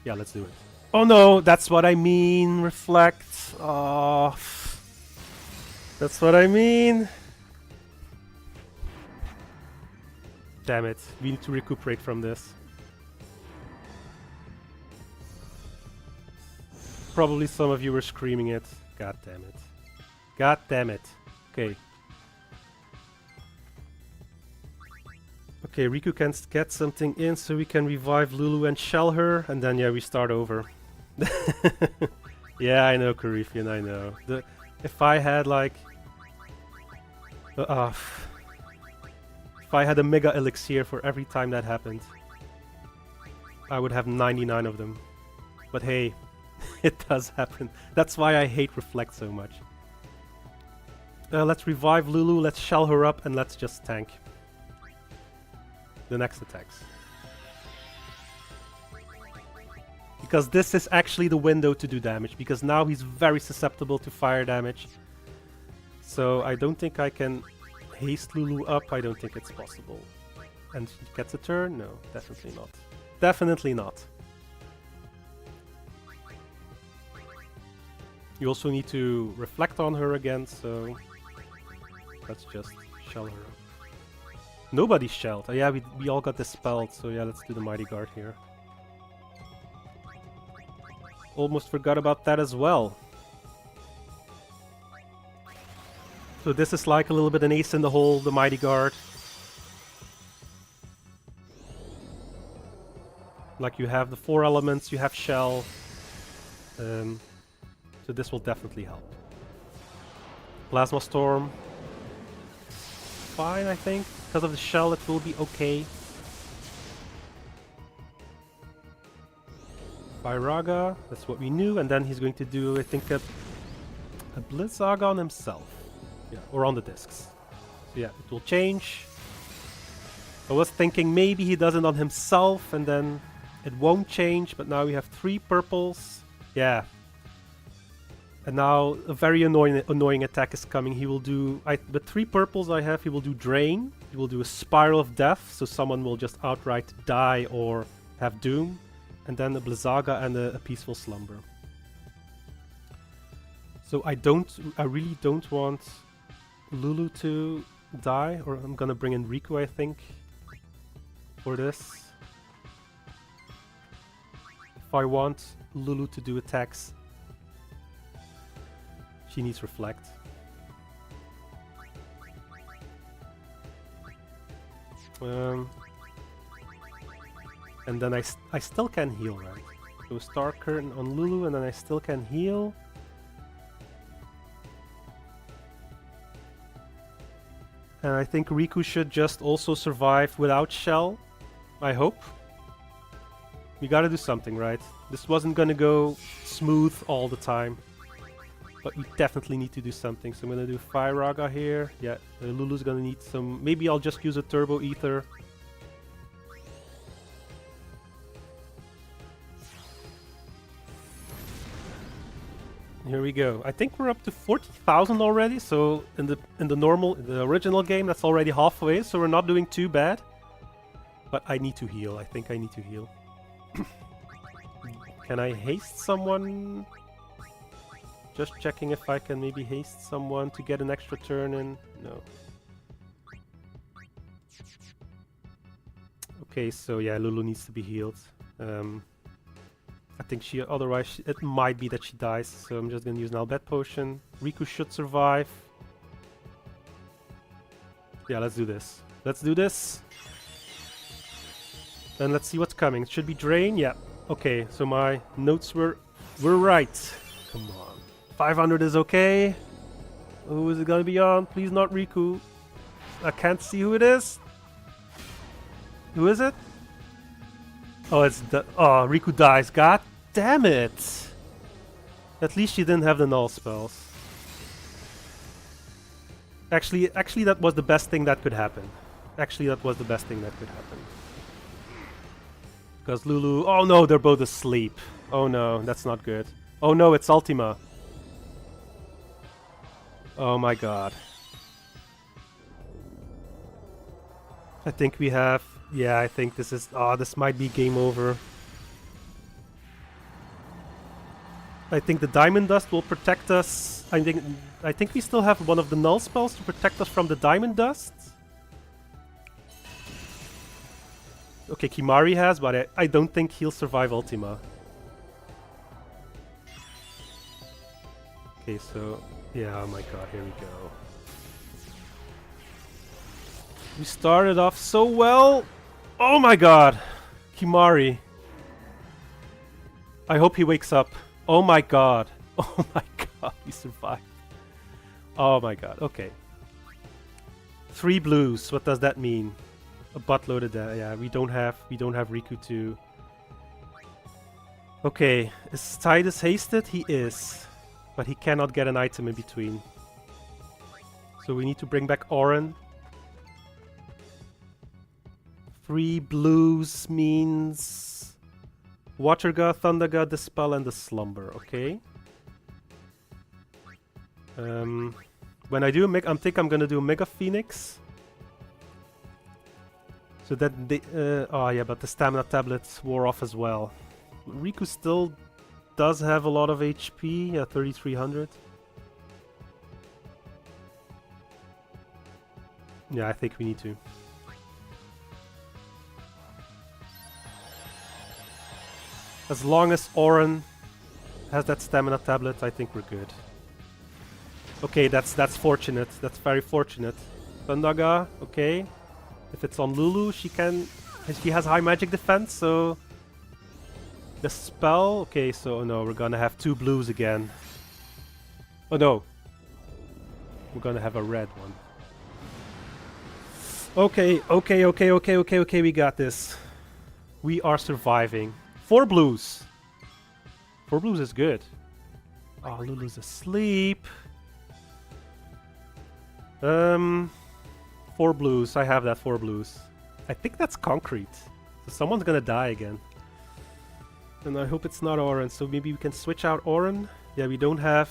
Yeah, let's do it. Oh no, that's what I mean. Reflect. Oh, that's what I mean. Damn it. We need to recuperate from this. Probably some of you were screaming it. God damn it. God damn it. Okay. Okay, Riku can get something in so we can revive Lulu and shell her, and then yeah, we start over. Yeah, I know, Carifian, I know. If I had like... if I had a mega elixir for every time that happened, I would have 99 of them. But hey, it does happen. That's why I hate Reflect so much. Let's revive Lulu, let's shell her up, and let's just tank the next attacks. Because this is actually the window to do damage, because now he's very susceptible to fire damage. So I don't think I can haste Lulu up, I don't think it's possible. And she gets a turn? No, definitely not. Definitely not. You also need to reflect on her again, so let's just shell her up. Nobody's shelled. Oh, yeah, we all got dispelled, so yeah, let's do the Mighty Guard here. Almost forgot about that as well. So this is like a little bit an ace in the hole, the Mighty Guard. Like you have the 4 elements, you have shell. So this will definitely help. Plasma Storm. Fine, I think. Because of the shell, it will be okay. Firaga, that's what we knew, and then he's going to do, I think, a Blizzaga on himself. Yeah, or on the discs. So yeah, it will change. I was thinking maybe he does it on himself, and then it won't change, but now we have 3 purples. Yeah. And now a very annoying attack is coming. He will do, the 3 purples I have, he will do Drain. He will do a Spiral of Death, so someone will just outright die or have Doom. And then a Blizzaga and a Peaceful Slumber. So I really don't want Lulu to die, or I'm gonna bring in Riku, I think, for this. If I want Lulu to do attacks, she needs Reflect. And then I still can heal, right? So Star Curtain on Lulu, and then I still can heal. And I think Riku should just also survive without Shell. I hope. We gotta do something, right? This wasn't gonna go smooth all the time. But we definitely need to do something. So I'm gonna do Firaga here. Yeah, Lulu's gonna need some... Maybe I'll just use a Turbo Ether. Here we go. I think we're up to 40,000 already. So in the original game, that's already halfway. So we're not doing too bad. But I need to heal. I think I need to heal. Can I haste someone? Just checking if I can maybe haste someone to get an extra turn in. No. Okay, so yeah, Lulu needs to be healed. I think otherwise it might be that she dies, so I'm just gonna use an Albet Potion. Riku should survive. Yeah, let's do this. Let's do this. Then let's see what's coming. It should be Drain, yeah. Okay, so my notes were right. Come on. 500 is okay. Who is it gonna be on? Please not Riku. I can't see who it is. Who is it? Oh, Riku dies. God damn it! At least she didn't have the null spells. Actually, that was the best thing that could happen. Actually, that was the best thing that could happen. Because Lulu... Oh no, they're both asleep. Oh no, that's not good. Oh no, it's Ultima. Oh my god. I think we have... Yeah, I think this is... Oh, this might be game over. I think the Diamond Dust will protect us. I think we still have one of the null spells to protect us from the Diamond Dust. Okay, Kimari has, but I don't think he'll survive Ultima. Okay, so... Yeah, oh my god, here we go. We started off so well! Oh my god! Kimari. I hope he wakes up. Oh my god. Oh my god, he survived. Oh my god, okay. 3 blues, what does that mean? A buttload of that, yeah, we don't have Riku too. Okay, is Titus hasted? He is. But he cannot get an item in between. So we need to bring back Orin. 3 blues means Water God, Thunder God, Dispel, and the Slumber. Okay. When I do a Mega, I think I'm gonna do a Mega Phoenix. So that they, oh yeah, but the stamina tablets wore off as well. Riku still does have a lot of HP. Yeah, 3,300. Yeah, I think we need to. As long as Orin has that stamina tablet, I think we're good. Okay, that's fortunate. That's very fortunate. Thundaga, okay. If it's on Lulu, she has high magic defense, so the spell. Okay, so no, we're gonna have 2 blues again. Oh no, we're gonna have a red one. Okay, we got this. We are surviving. 4 blues. 4 blues is good. Oh, Lulu's asleep. 4 blues. I have that 4 blues. I think that's concrete. So someone's gonna die again. And I hope it's not Orin. So maybe we can switch out Orin. Yeah, we don't have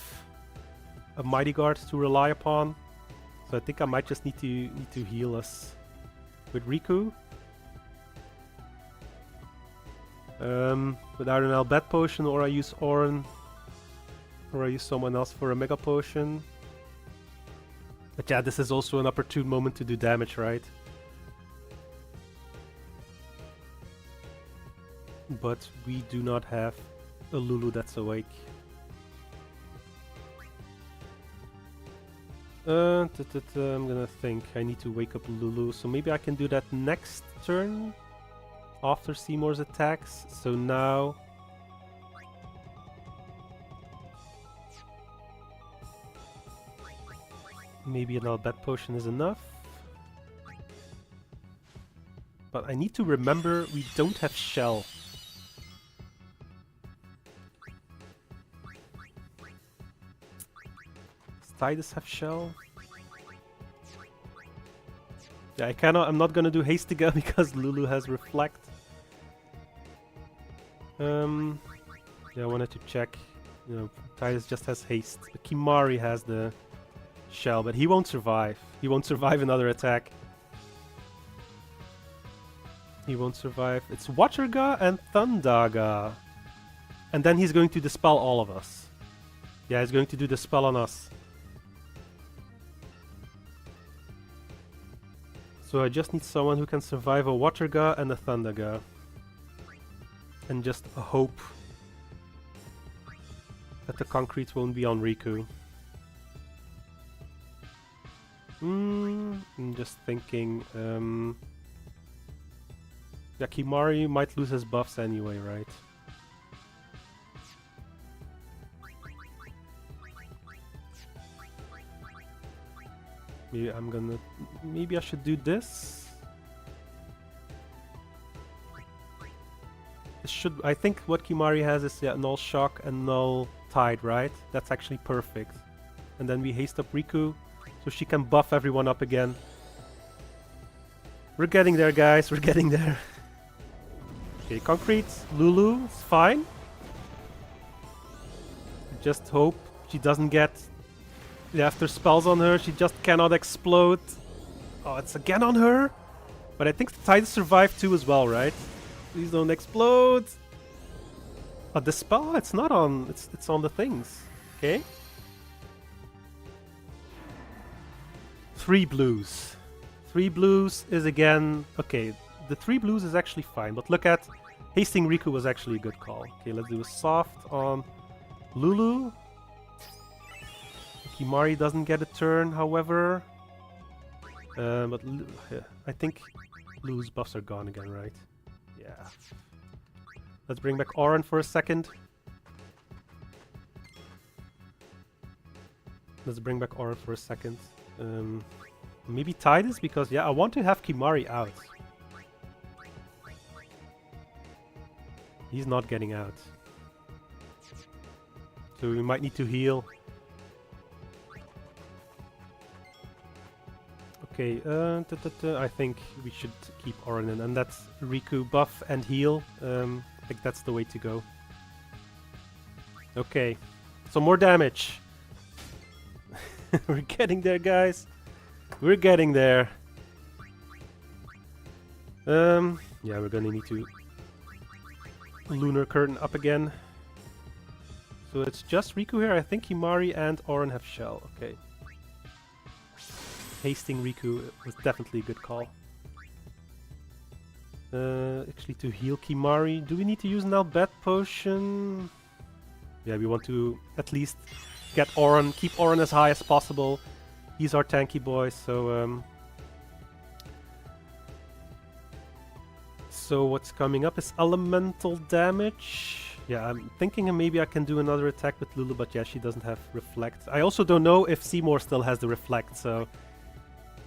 a Mighty Guard to rely upon. So I think I might just need to heal us with Riku. Without an Albet potion, or I use Orin, or I use someone else for a Mega Potion. But yeah, this is also an opportune moment to do damage, right? But we do not have a Lulu that's awake. I'm gonna think. I need to wake up Lulu, so maybe I can do that next turn after Seymour's attacks. So now maybe an Albet potion is enough. But I need to remember we don't have Shell. Does Tidus have Shell? Yeah, I'm not gonna do Hastiga because Lulu has Reflect. Yeah, I wanted to check. You know, Tidus just has Haste. But Kimari has the Shell, but he won't survive. He won't survive another attack. He won't survive. It's Waterga and Thundaga. And then he's going to dispel all of us. Yeah, he's going to do the spell on us. So I just need someone who can survive a Waterga and a Thundaga. And just hope that the concrete won't be on Riku. I'm just thinking, yeah, Kimari might lose his buffs anyway, right? Maybe I should do this. I think what Kimari has is, yeah, Null Shock and Null Tide, right? That's actually perfect. And then we haste up Riku so she can buff everyone up again. We're getting there, guys. We're getting there. Okay, Concrete. Lulu is fine. Just hope she doesn't get... After spells on her, she just cannot explode. Oh, it's again on her? But I think the Tidus survived too as well, right? Please don't explode. Oh, the spell? It's not on. It's on the things. Okay. 3 blues. 3 blues is again... Okay, the 3 blues is actually fine. But look at... Hasting Riku was actually a good call. Okay, let's do a soft on Lulu. Kimari doesn't get a turn, however. But I think Lulu's buffs are gone again, right? Yeah. Let's bring back Oren for a second. Maybe Titus, because yeah, I want to have Kimari out. He's not getting out. So we might need to heal. Okay, I think we should keep Oren in, and that's Riku buff and heal. I think that's the way to go. Okay, so more damage. We're getting there, guys. We're getting there. Yeah, we're gonna need to Lunar Curtain up again. So it's just Riku here. I think Himari and Oren have Shell. Okay. Hasting Riku was definitely a good call. Actually, to heal Kimari, do we need to use an Albet potion? Yeah, we want to at least get Oren, keep Oren as high as possible. He's our tanky boy, so so what's coming up is elemental damage. Yeah, I'm thinking maybe I can do another attack with Lulu, but yeah, she doesn't have Reflect. I also don't know if Seymour still has the Reflect, so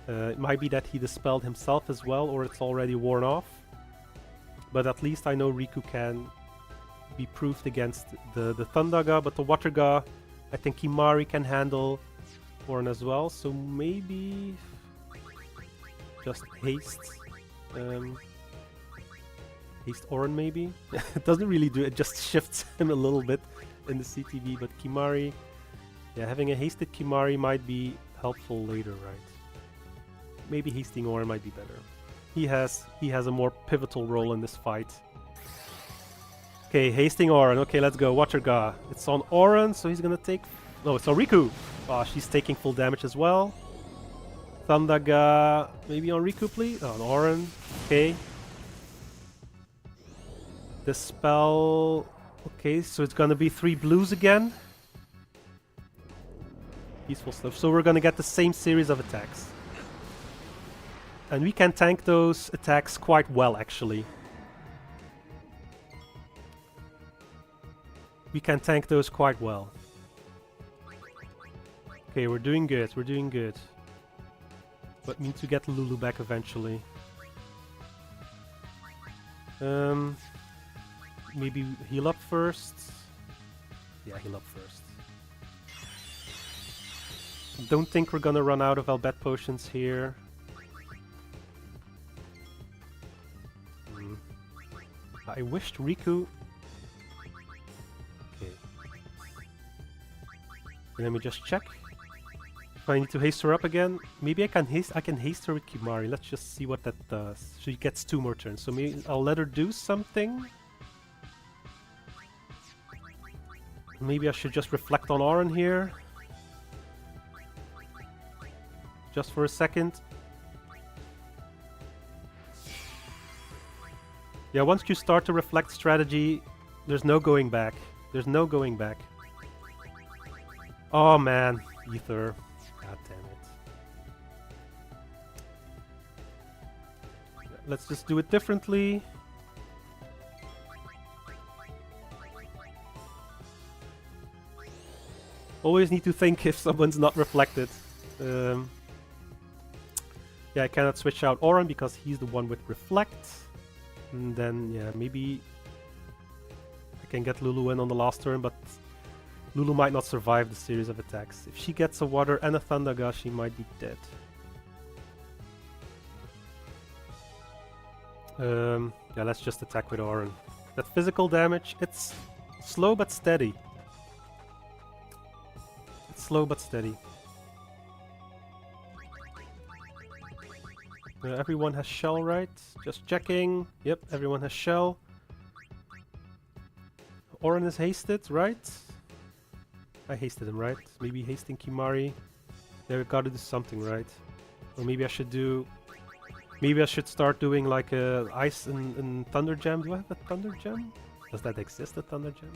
it might be that he dispelled himself as well, or it's already worn off. But at least I know Riku can be proofed against the Thundaga, but the Waterga, I think Kimari can handle Oren as well, so maybe just haste. Haste Oren maybe? It doesn't really do it, just shifts him a little bit in the CTB, but Kimari, yeah, having a hasted Kimari might be helpful later, right? Maybe hasting Oren might be better. He has a more pivotal role in this fight. Okay, hasting Oren. Okay, let's go. Waterga. It's on Oren, so he's gonna take... Oh, it's on Riku. Oh, she's taking full damage as well. Thundaga. Maybe on Riku, please? Oh, on Oren. Okay. Dispel. Okay, so it's gonna be 3 blues again. Peaceful stuff. So we're gonna get the same series of attacks. And we can tank those attacks quite well, actually. We can tank those quite well. Okay, we're doing good, we're doing good. But need to get Lulu back eventually. Maybe heal up first. Yeah, heal up first. Don't think we're gonna run out of Albet potions here. I wished Riku... Okay. Let me just check. If I need to haste her up again, maybe I can haste her with Kimari. Let's just see what that does. She gets 2 more turns, so maybe I'll let her do something. Maybe I should just reflect on Oren here. Just for a second. Yeah, once you start to reflect strategy, there's no going back. There's no going back. Oh man, Ether. God damn it. Let's just do it differently. Always need to think if someone's not reflected. Yeah, I cannot switch out Oren because he's the one with Reflect. And then, yeah, maybe I can get Lulu in on the last turn, but Lulu might not survive the series of attacks. If she gets a Water and a Thundaga, she might be dead. Yeah, let's just attack with Oren. That physical damage, it's slow but steady. It's slow but steady. Everyone has Shell, right? Just checking. Yep, everyone has Shell. Oren is hasted, right? I hasted him, right? Maybe hasting Kimari. There, we gotta do something, right? Or maybe I should do... Maybe I should start doing like a Ice and Thunder Gem. Do I have a Thunder Gem? Does that exist, a Thunder Gem?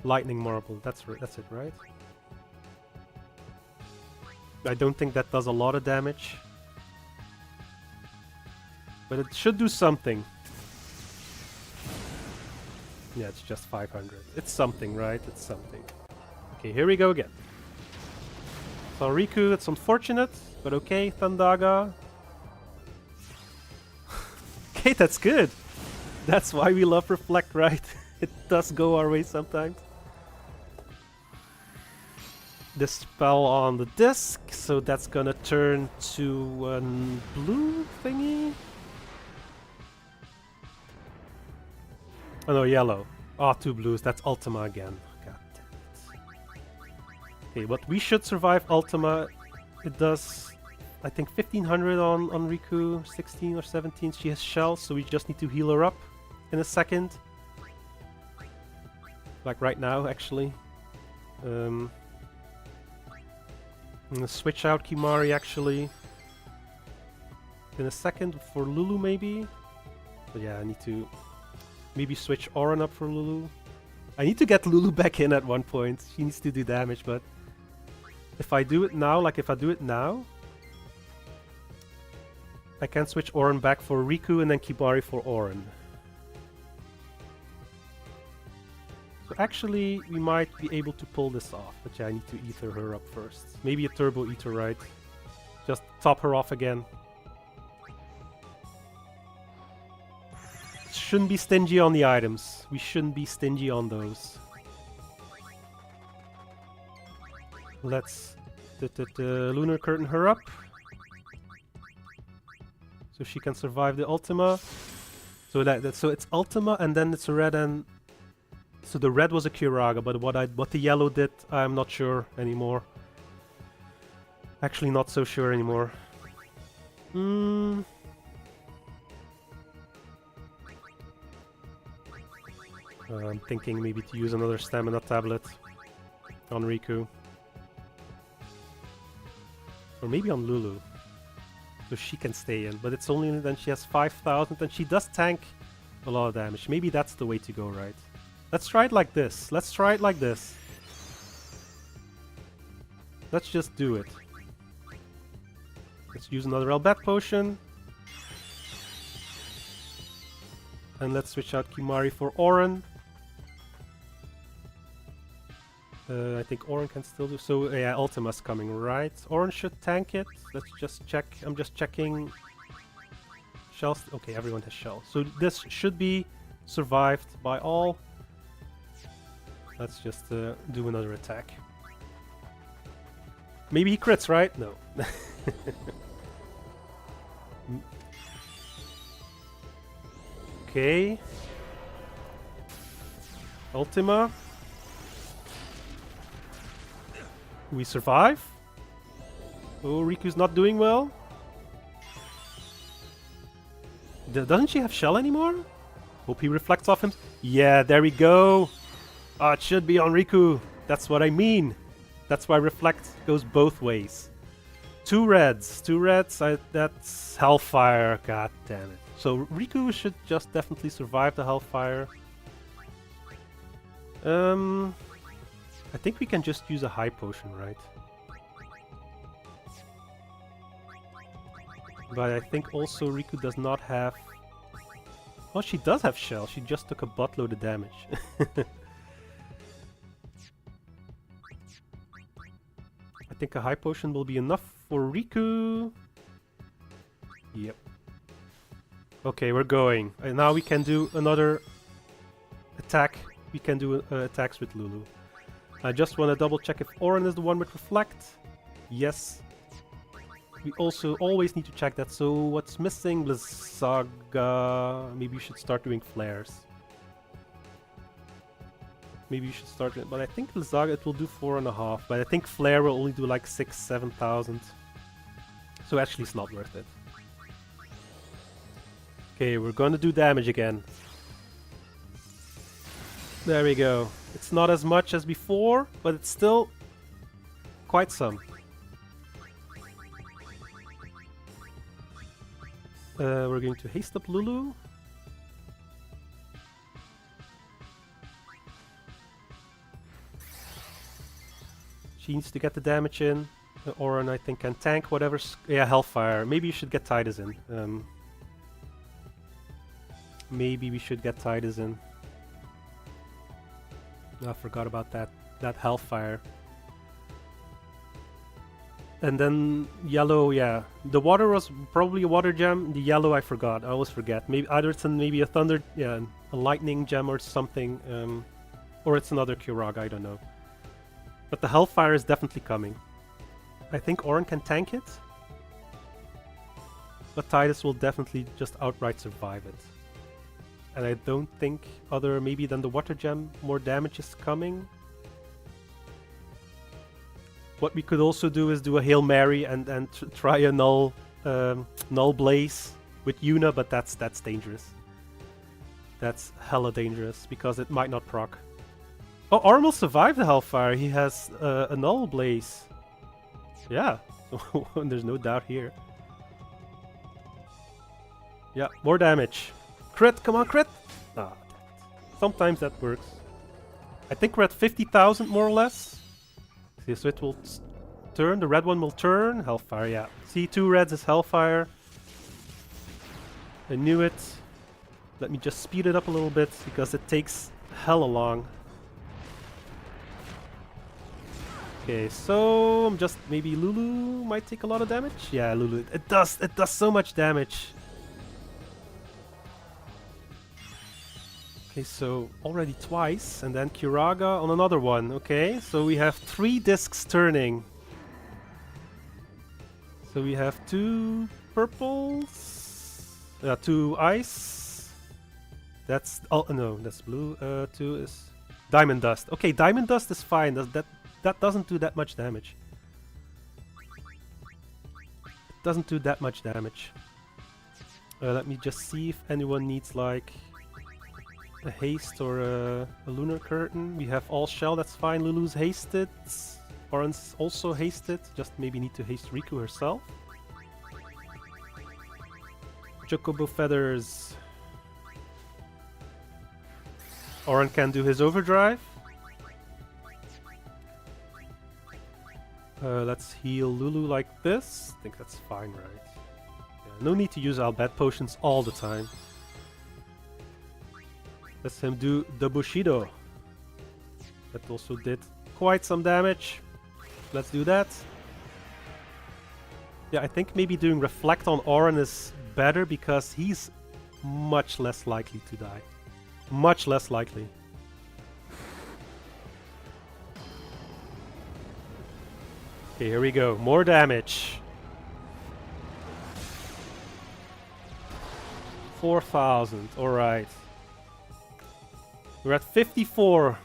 Lightning Marble, that's it, right? I don't think that does a lot of damage. But it should do something. Yeah, it's just 500. It's something, right? It's something. Okay, here we go again. So Riku, it's unfortunate, but okay, Thundaga. Okay, that's good. That's why we love Reflect, right? It does go our way sometimes. Dispel on the disc, so that's gonna turn to a blue thingy. Oh no, yellow. Ah, 2 blues. That's Ultima again. God damn it. Okay, but we should survive Ultima. It does, I think, 1500 on Riku, 16 or 17. She has shells, so we just need to heal her up in a second. Like right now, actually. I'm gonna switch out Kimari, actually. In a second for Lulu, maybe. But yeah, I need to maybe switch Auron up for Lulu. I need to get Lulu back in at one point. She needs to do damage, but if I do it now, I can switch Auron back for Riku and then Kimari for Auron. So actually, we might be able to pull this off, but yeah, I need to ether her up first. Maybe a turbo ether, right? Just top her off again. Shouldn't be stingy on the items. We shouldn't be stingy on those. Let's Lunar Curtain her up. So she can survive the Ultima. So so it's Ultima and then it's a red and... So the red was a Kiraga, but what the yellow did, I'm not sure anymore. Actually not so sure anymore. I'm thinking maybe to use another stamina tablet on Riku. Or maybe on Lulu. So she can stay in, but it's only then she has 5000 and she does tank a lot of damage. Maybe that's the way to go, right? Let's try it like this. Let's try it like this. Let's just do it. Let's use another Elbat potion. And let's switch out Kimari for Auron. I think Auron can still do so. Yeah, Ultima's coming, right? Auron should tank it. Let's just check. I'm just checking. Shells. Okay, everyone has shells. So this should be survived by all. Let's just do another attack. Maybe he crits, right? No. Okay. Ultima. We survive. Oh, Riku's not doing well. Doesn't she have shell anymore? Hope he reflects off him. Yeah, there we go. Oh, it should be on Riku. That's what I mean. That's why Reflect goes both ways. 2 reds. 2 reds. That's Hellfire. God damn it. So Riku should just definitely survive the Hellfire. I think we can just use a high potion, right? But I think also Riku does not have... Oh, she does have shell. She just took a buttload of damage. I think a high potion will be enough for Riku. Yep. Okay, we're going. And now we can do another attack. We can do attacks with Lulu. I just want to double check if Auron is the one with Reflect. Yes. We also always need to check that. So what's missing? Blizzaga. Maybe you should start doing flares. Maybe you should start it. But I think Blizzaga it will do 4.5. But I think Flare will only do like 6,000-7,000. So actually it's not worth it. Okay, we're gonna do damage again. There we go. It's not as much as before, but it's still quite some. We're going to haste up Lulu. She needs to get the damage in. Oren, I think, can tank whatever. Yeah, Hellfire. Maybe you should get Titus in. Maybe we should get Titus in. I forgot about that Hellfire. And then yellow, yeah. The water was probably a water gem. The yellow I forgot. I always forget. Maybe either it's maybe a thunder, yeah, a lightning gem or something, or it's another Kuraga. I don't know. But the Hellfire is definitely coming. I think Oren can tank it, but Titus will definitely just outright survive it. And I don't think other maybe than the water gem more damage is coming. What we could also do is do a Hail Mary and try a null blaze with Yuna, but that's dangerous. That's hella dangerous because it might not proc. Oh, Oren will survive the Hellfire. He has a null blaze. Yeah, there's no doubt here. Yeah, more damage. Crit, come on, crit! Ah, sometimes that works. I think we're at 50,000 more or less. See, so it will turn, the red one will turn. Hellfire, yeah. See, 2 reds is Hellfire. I knew it. Let me just speed it up a little bit because it takes hella long. Okay, so I'm just maybe Lulu might take a lot of damage. Yeah, Lulu, it does so much damage. Okay, so already twice, and then Kuraga on another one. Okay, so we have 3 discs turning. So we have 2 purples, 2 ice. That's oh no, that's blue. 2 is diamond dust. Okay, diamond dust is fine. That doesn't do that much damage. It doesn't do that much damage. Let me just see if anyone needs like a haste or a lunar curtain. We have all shell, that's fine. Lulu's hasted. Oren's also hasted. Just maybe need to haste Riku herself. Chocobo feathers. Oren can do his overdrive. Let's heal Lulu like this. I think that's fine, right? Yeah, no need to use Albed potions all the time. Let's him do the Bushido. That also did quite some damage. Let's do that. Yeah, I think maybe doing Reflect on Oren is better because he's much less likely to die. Much less likely. Okay, here we go. More damage. 4,000. Alright. We're at 54.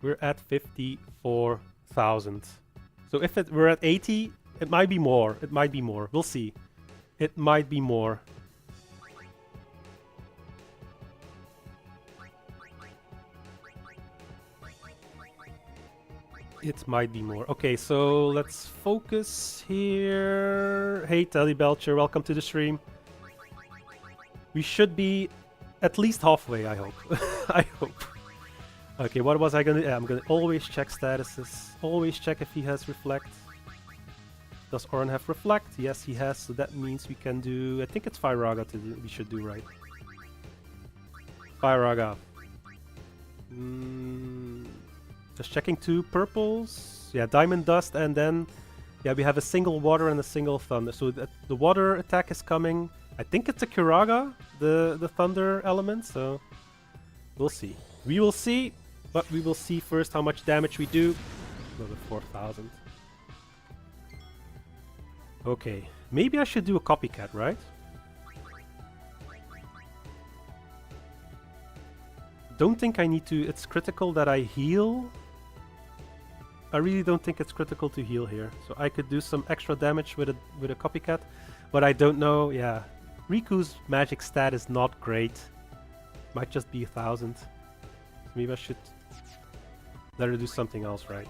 We're at 54,000. So if we're at 80, it might be more. It might be more. We'll see. It might be more. It might be more. Okay, so let's focus here. Hey, Telly Belcher, welcome to the stream. We should be at least halfway, I hope. I hope. Okay, what was I gonna... Yeah, I'm gonna always check statuses. Always check if he has Reflect. Does Oren have Reflect? Yes, he has, so that means we can do... I think it's Firaga we should do, right? Firaga. Just checking 2 purples. Yeah, Diamond Dust, and then... Yeah, we have a single water and a single thunder. So the water attack is coming. I think it's a Kuraga, the thunder element, so... We'll see. We will see, but we will see first how much damage we do. Another 4,000. Okay, maybe I should do a copycat, right? Don't think I need to... It's critical that I heal. I really don't think it's critical to heal here. So I could do some extra damage with a copycat, but I don't know. Yeah, Riku's magic stat is not great. Might just be 1,000. So maybe I should let her do something else, right?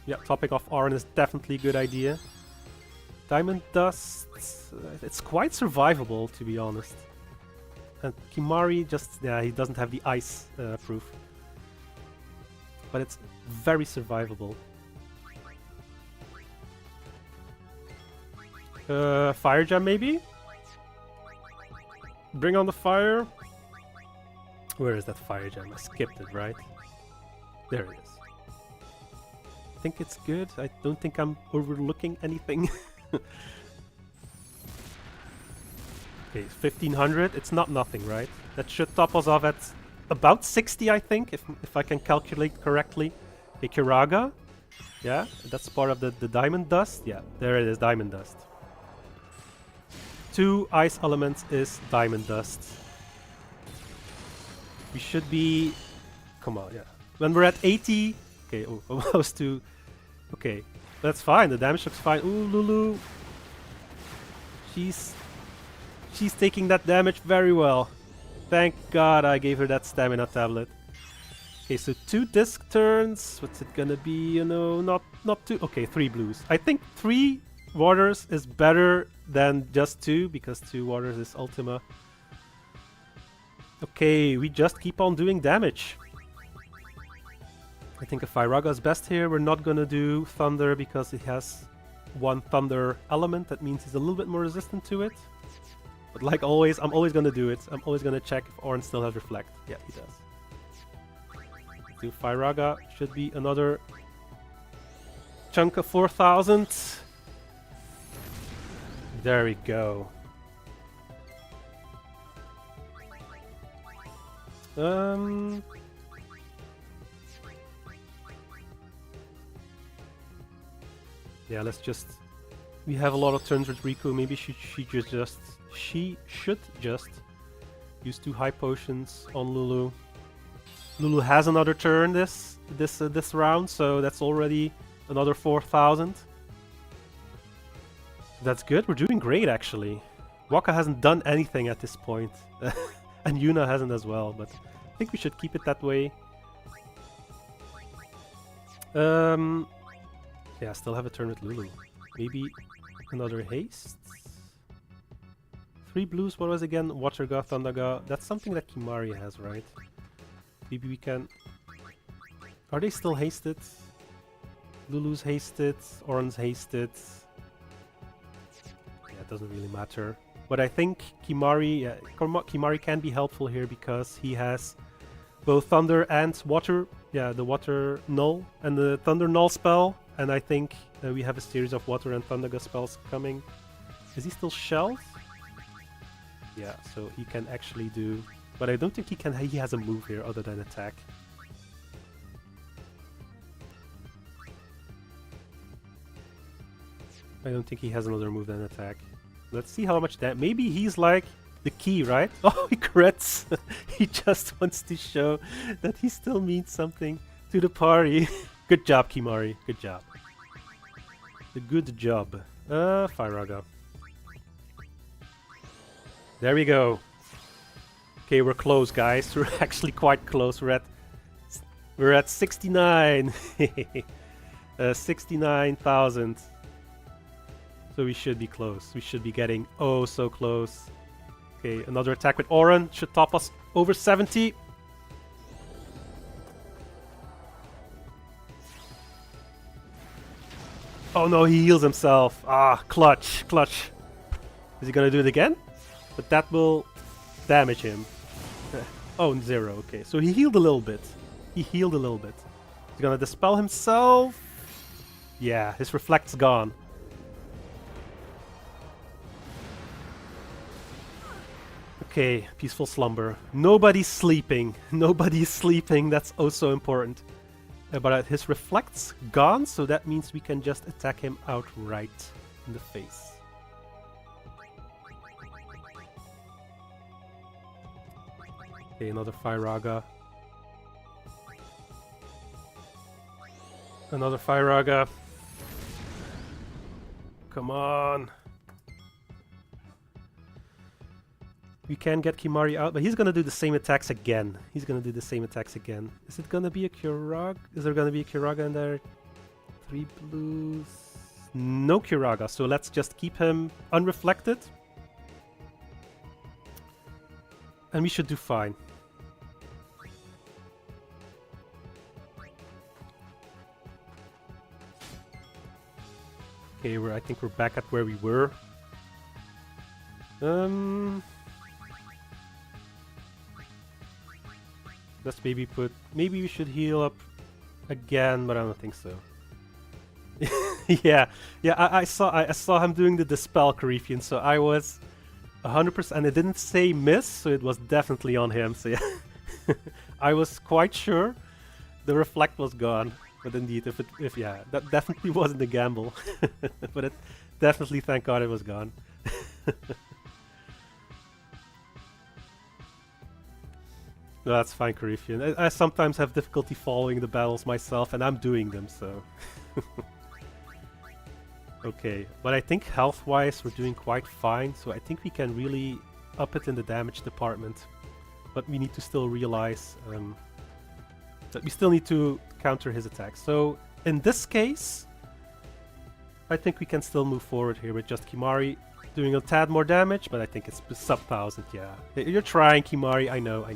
Yeah, topping off Arn is definitely a good idea. Diamond Dust, it's quite survivable, to be honest. And Kimari just, yeah, he doesn't have the ice proof. But it's very survivable. Fire Gem, maybe? Bring on the fire. Where is that Fire Gem? I skipped it, right? There it is. I think it's good. I don't think I'm overlooking anything. Okay, 1500. It's not nothing, right? That should top us off at about 60, I think, if I can calculate correctly. Okay, Kiraga. Yeah, that's part of the Diamond Dust. Yeah, there it is, Diamond Dust. 2 ice elements is Diamond Dust. We should be... Come on, yeah. When we're at 80... Okay, oh, almost to... Okay, that's fine. The damage looks fine. Ooh, Lulu. She's taking that damage very well. Thank God I gave her that stamina tablet. Okay, so 2 disc turns. What's it gonna be? You know, not 2. Okay, 3 blues. I think 3 waters is better than just 2 because 2 waters is Ultima. Okay, we just keep on doing damage. I think a Firaga is best here. We're not gonna do Thunder because it has 1 Thunder element. That means he's a little bit more resistant to it. But like always, I'm always gonna do it. I'm always gonna check if Orin still has Reflect. Yeah, he does. Do Firaga. Should be another chunk of 4000. There we go. Yeah, let's just... We have a lot of turns with Riku. Maybe she should just use 2 high potions on Lulu. Lulu has another turn this round, so that's already another 4000. That's good. We're doing great, actually. Waka hasn't done anything at this point, and Yuna hasn't as well. But I think we should keep it that way. Yeah, I still have a turn with Lulu. Maybe another haste. 3 blues. What was it again? Waterga, Thundaga. That's something that Kimari has, right? Maybe we can... Are they still hasted? Lulu's hasted. Oran's hasted. Yeah, it doesn't really matter. But I think Kimari... Kimari can be helpful here because he has both Thunder and Water. Yeah, the Water Null and the Thunder Null spell. And I think we have a series of Water and Thundaga spells coming. Is he still shelled? Yeah, so he can actually do... But I don't think he can. He has a move here other than attack. I don't think he has another move than attack. Let's see how much that... Maybe he's like the key, right? Oh, he crits! He just wants to show that he still means something to the party. Good job, Kimari. Good job. A good job. Firaga. There we go. Okay, we're close, guys. We're actually quite close. We're at 69. 69,000. So we should be close. We should be getting oh so close. Okay, another attack with Orin should top us over 70. Oh no, he heals himself. Ah, clutch, clutch. Is he gonna do it again? But that will damage him. Oh, 0. Okay, so he healed a little bit. He healed a little bit. He's gonna dispel himself. Yeah, his reflect's gone. Okay, peaceful slumber. Nobody's sleeping. Nobody's sleeping. That's also important. But his reflect's gone, so that means we can just attack him outright in the face. Okay, another Firaga. Another Firaga. Come on. We can get Kimari out, but he's gonna do the same attacks again. He's gonna do the same attacks again. Is it gonna be a Kiraga? Is there gonna be a Kiraga in there? 3 blues. no Kiraga, so let's just keep him unreflected. And we should do fine. Okay, I think we're back at where we were. Let's maybe maybe we should heal up again, but I don't think so. yeah, I saw him doing the dispel Carifian, so I was 100%, and it didn't say miss, so it was definitely on him. So yeah, I was quite sure the reflect was gone. But indeed, if yeah, that definitely wasn't a gamble. But it definitely, thank God, it was gone. No, that's fine, Carifian. I sometimes have difficulty following the battles myself, and I'm doing them, so... Okay, but I think health-wise we're doing quite fine, so I think we can really up it in the damage department. But we need to still realize that we still need to counter his attacks. So, in this case, I think we can still move forward here with just Kimahri doing a tad more damage, but I think it's sub-1000, yeah. You're trying, Kimahri, I know.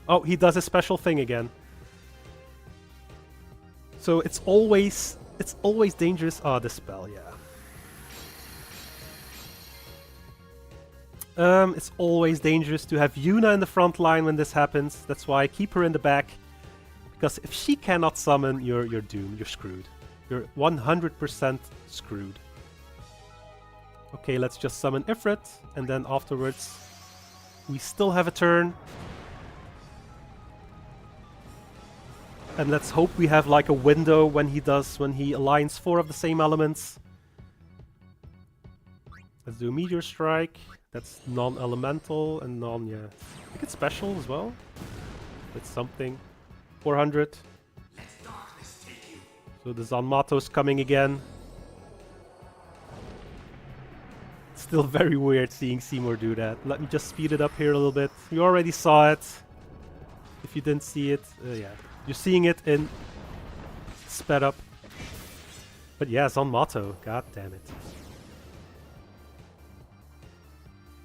Oh, he does a special thing again. So it's always dangerous. Oh, the spell, yeah. It's always dangerous to have Yuna in the front line when this happens. That's why I keep her in the back. Because if she cannot summon, you're doomed. You're screwed. You're 100% screwed. Okay, let's just summon Ifrit, and then afterwards we still have a turn. And let's hope we have like a window when he aligns 4 of the same elements. Let's do a Meteor Strike. That's non-elemental and yeah. I think it's special as well. That's something. 400. So the Zanmato's coming again. It's still very weird seeing Seymour do that. Let me just speed it up here a little bit. You already saw it. If you didn't see it, yeah. You're seeing it in sped up. But yeah, Zanmato. God damn it.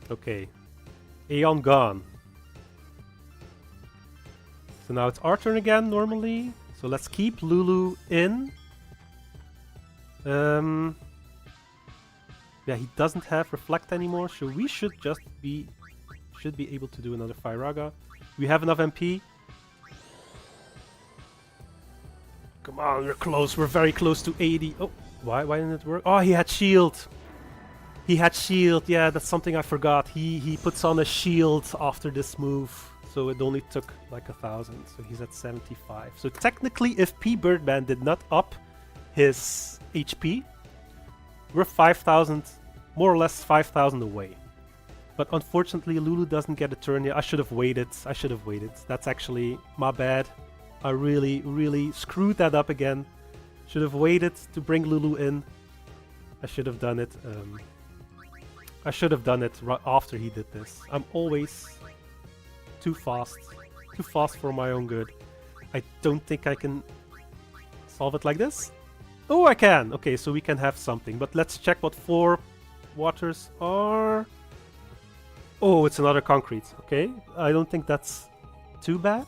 Okay. Aeon gone. So now it's our turn again, normally. So let's keep Lulu in. Yeah, he doesn't have Reflect anymore, so we should be able to do another Firaga. We have enough MP. Come on, we're close. We're very close to 80. Oh, why didn't it work? Oh, he had shield. He had shield. Yeah, that's something I forgot. He puts on a shield after this move. So it only took like 1,000. So he's at 75. So technically, if Pbirdman did not up his HP, we're 5,000, more or less 5,000 away. But unfortunately, Lulu doesn't get a turn yet. I should have waited. That's actually my bad. I really screwed that up again. Should have waited to bring Lulu in. I should have done it. I should have done it right after he did this. I'm always too fast for my own good. I don't think I can solve it like this. Oh, I can. Okay, so we can have something. But let's check what 4 waters are. Oh, it's another concrete. Okay, I don't think that's too bad.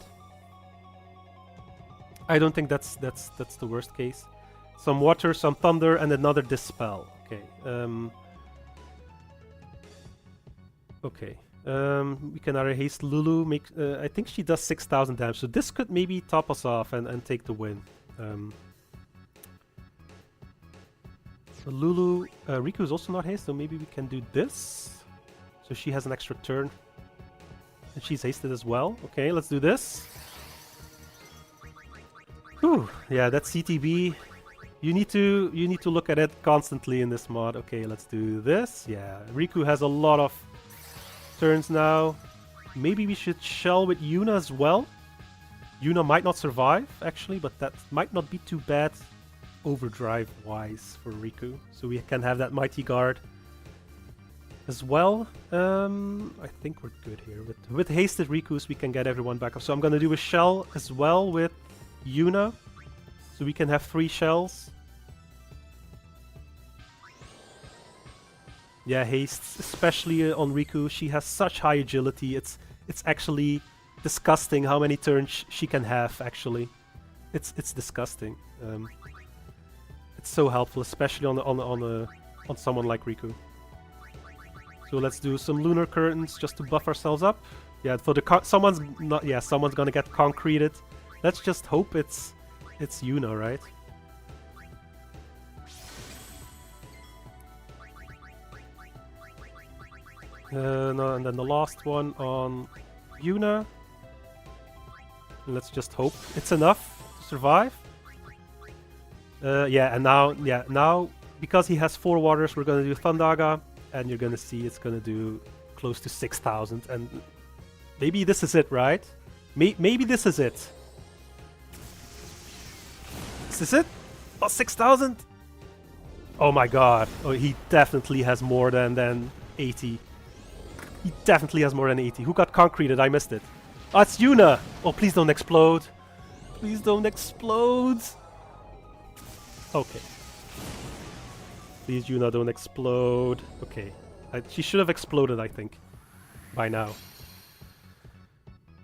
I don't think that's the worst case. Some water, some thunder, and another dispel. Okay. Okay. We can either haste Lulu. I think she does 6,000 damage, so this could maybe top us off and take the win. So Lulu, Riku is also not haste, so maybe we can do this. So she has an extra turn, and she's hasted as well. Okay, let's do this. Whew, yeah, that's CTB. You need to look at it constantly in this mod. Okay, let's do this. Yeah, Riku has a lot of turns now. Maybe we should shell with Yuna as well. Yuna might not survive, actually, but that might not be too bad overdrive-wise for Riku. So we can have that Mighty Guard as well. I think we're good here. With hasted Rikus, we can get everyone back up. So I'm going to do a shell as well with Yuna, so we can have 3 shells. Yeah, haste, especially on Riku. She has such high agility. It's actually disgusting how many turns she can have. Actually, it's disgusting. It's so helpful, especially on someone like Riku. So let's do some lunar curtains just to buff ourselves up. Yeah, for the someone's gonna get concreted. Let's just hope it's Yuna, right? No, and then the last one on Yuna. Let's just hope it's enough to survive. Yeah, and now because he has 4 waters, we're gonna do Thundaga, and you're gonna see it's gonna do close to 6,000, and maybe this is it, right? Maybe this is it. Is this it? Oh, 6,000! Oh my god! Oh, he definitely has more than 80. He definitely has more than 80. Who got concreted? I missed it. Oh, it's Yuna! Oh, please don't explode. Please don't explode. Okay. Please, Yuna, don't explode. Okay. She should have exploded, I think, by now.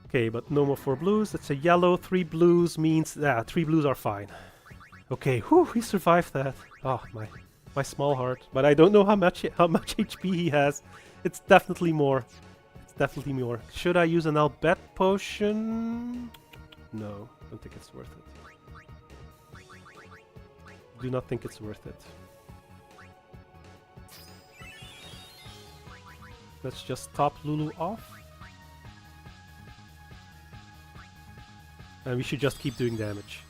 Okay, but no more 4 blues. It's a yellow. 3 blues means... Yeah, 3 blues are fine. Okay, whew, he survived that. Oh, my small heart. But I don't know how much HP he has. It's definitely more. It's definitely more. Should I use an Albet potion? No, don't think it's worth it. Do not think it's worth it. Let's just top Lulu off. And we should just keep doing damage.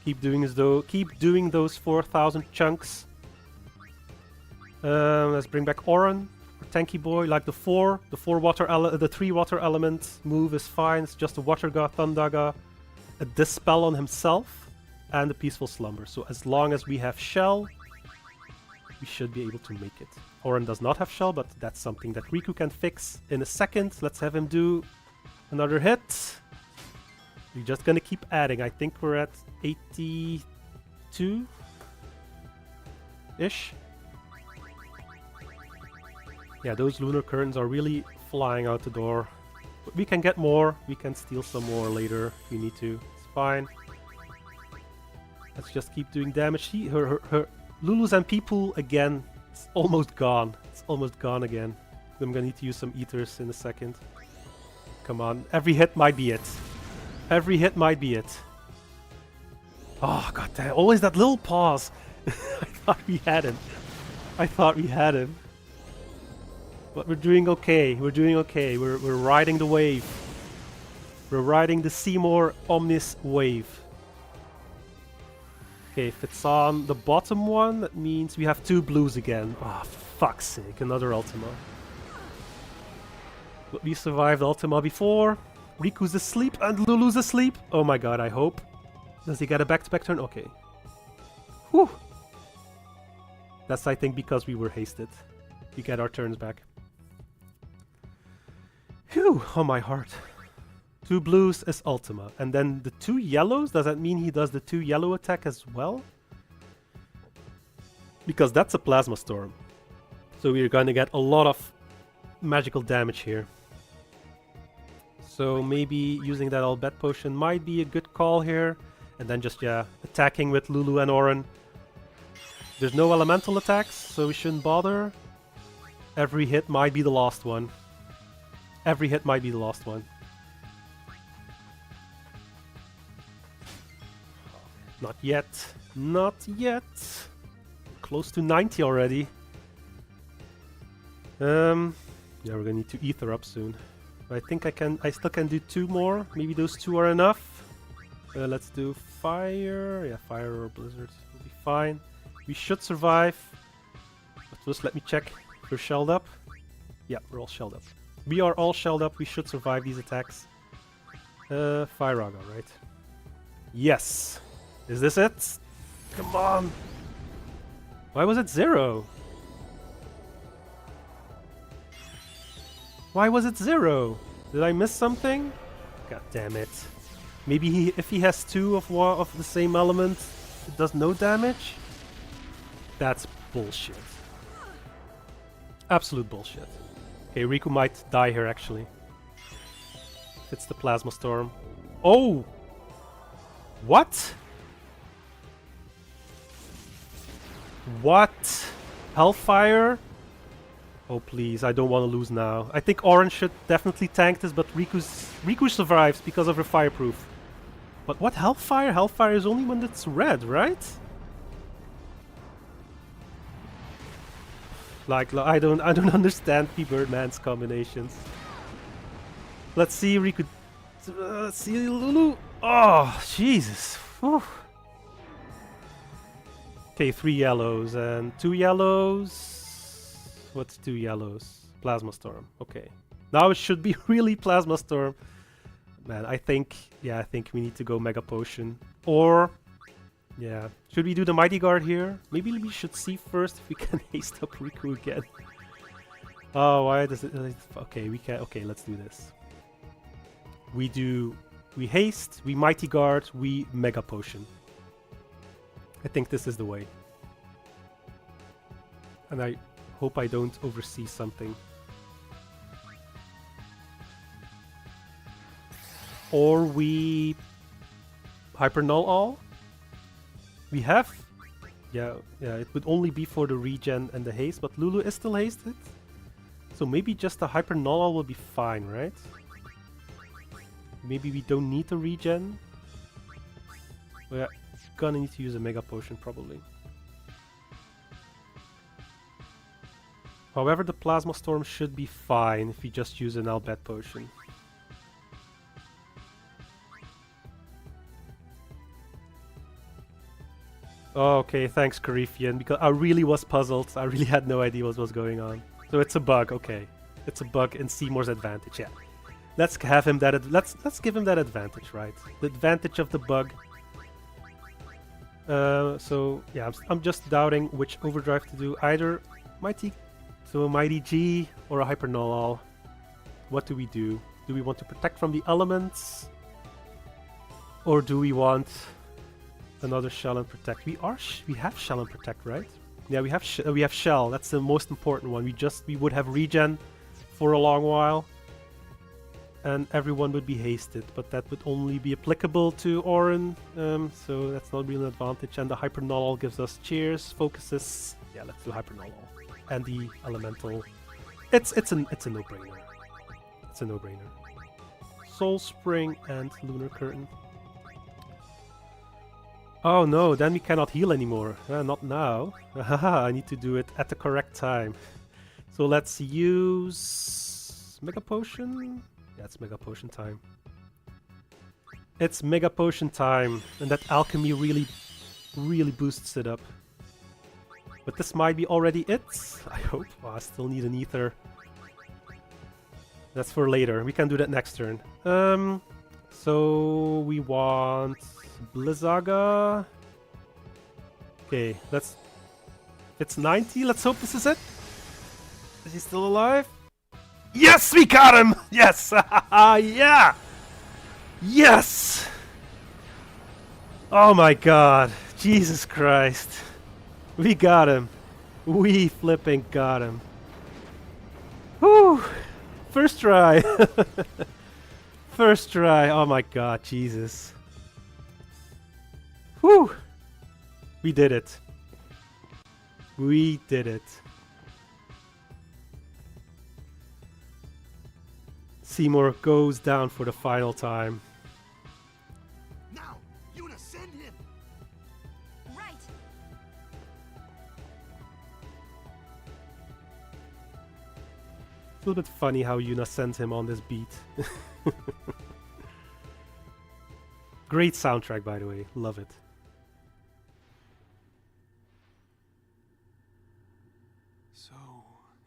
Keep doing those 4,000 chunks. Let's bring back Oren, or Tanky Boy. Like the 3 water element move is fine. It's just a Water God, Thundaga, a Dispel on himself, and a Peaceful Slumber. So as long as we have Shell, we should be able to make it. Oren does not have Shell, but that's something that Riku can fix in a second. Let's have him do another hit. We're just gonna keep adding. I think we're at 82-ish. Yeah, those lunar curtains are really flying out the door. But we can get more. We can steal some more later if we need to. It's fine. Let's just keep doing damage. Her Lulu's MP pool again. It's almost gone. It's almost gone again. I'm gonna need to use some ethers in a second. Come on. Every hit might be it. Every hit might be it. Oh, god damn. Always that little pause. I thought we had him. I thought we had him. But we're doing okay. We're doing okay. We're riding the wave. We're riding the Seymour OMNIS wave. Okay, if it's on the bottom one, that means we have 2 blues again. Oh, for fuck's sake. Another Ultima. But we survived Ultima before. Riku's asleep and Lulu's asleep. Oh my god, I hope. Does he get a back-to-back turn? Okay. Whew. That's, I think, because we were hasted. We get our turns back. Phew, oh my heart. 2 blues is Ultima. And then the 2 yellows, does that mean he does the 2 yellow attack as well? Because that's a Plasma Storm. So we're going to get a lot of magical damage here. So maybe using that Albet potion might be a good call here. And then just, yeah, attacking with Lulu and Oren. There's no elemental attacks, so we shouldn't bother. Every hit might be the last one. Every hit might be the last one. Not yet. Not yet. Close to 90 already. Yeah, we're gonna need to ether up soon. I think I still can do 2 more. Maybe those 2 are enough. Let's do fire. Yeah, fire or blizzard will be fine. We should survive. But first, let me check if we're shelled up. Yeah, we're all shelled up. We are all shelled up. We should survive these attacks. Firaga, right? Yes. Is this it? Come on. Why was it 0? Why was it 0? Did I miss something? God damn it. Maybe if he has 2 of the same element, it does no damage? That's bullshit. Absolute bullshit. Okay, Riku might die here actually. If it's the Plasma Storm. Oh! What? What? Hellfire? Oh please, I don't want to lose now. I think Orange should definitely tank this, but Riku survives because of her fireproof. But what Hellfire? Hellfire is only when it's red, right? Like I don't understand Pbirdman's combinations. Let's see Riku. Let's see Lulu. Oh Jesus. Whew. Okay, 3 yellows and 2 yellows. What's 2 yellows? Plasma Storm. Okay. Now it should be really Plasma Storm. Man, I think we need to go Mega Potion. Or, yeah. Should we do the Mighty Guard here? Maybe we should see first if we can haste up Riku again. Oh, why does it... okay, we can... Okay, let's do this. We haste, we Mighty Guard, we Mega Potion. I think this is the way. And I hope I don't oversee something. Or we Hyper Null all? We have? Yeah, it would only be for the regen and the haste, but Lulu is still hasted. So maybe just a Hyper Null all will be fine, right? Maybe we don't need the regen. We're gonna need to use a Mega Potion probably. However, the Plasma Storm should be fine if we just use an Albed Potion. Oh, okay, thanks Carifian, because I really was puzzled. I really had no idea what was going on. So it's a bug, okay. It's a bug in Seymour's advantage, yeah. Let's have him that let's give him that advantage, right? The advantage of the bug. So yeah, I'm just doubting which overdrive to do. Either a Mighty G or a Hyper Null all. What do we do? Do we want to protect from the elements? Or do we want another Shell and Protect? We have Shell and Protect, right? Yeah, we have Shell. That's the most important one. We would have regen for a long while. And everyone would be hasted, but that would only be applicable to Orin, so that's not really an advantage. And the Hyper Null all gives us cheers, focuses. Yeah, let's do Hyper Null all. And the Elemental. It's a no-brainer. It's a no-brainer. Soul Spring and Lunar Curtain. Oh no, then we cannot heal anymore. Not now. I need to do it at the correct time. So let's use Mega Potion. Yeah, it's Mega Potion time. It's Mega Potion time, and that alchemy really boosts it up. But this might be already it, I hope. Oh, I still need an ether. That's for later. We can do that next turn. So we want Blizzaga. Okay, it's 90. Let's hope this is it. Is he still alive? Yes, we got him! Yes! Yeah! Yes! Oh my god. Jesus Christ. We got him. We flipping got him. Whew! First try. First try. Oh my god, Jesus. Whew! We did it. We did it. Seymour goes down for the final time. Now, Yuna, send him. Right. It's a little bit funny how Yuna sends him on this beat. Great soundtrack, by the way. Love it. So,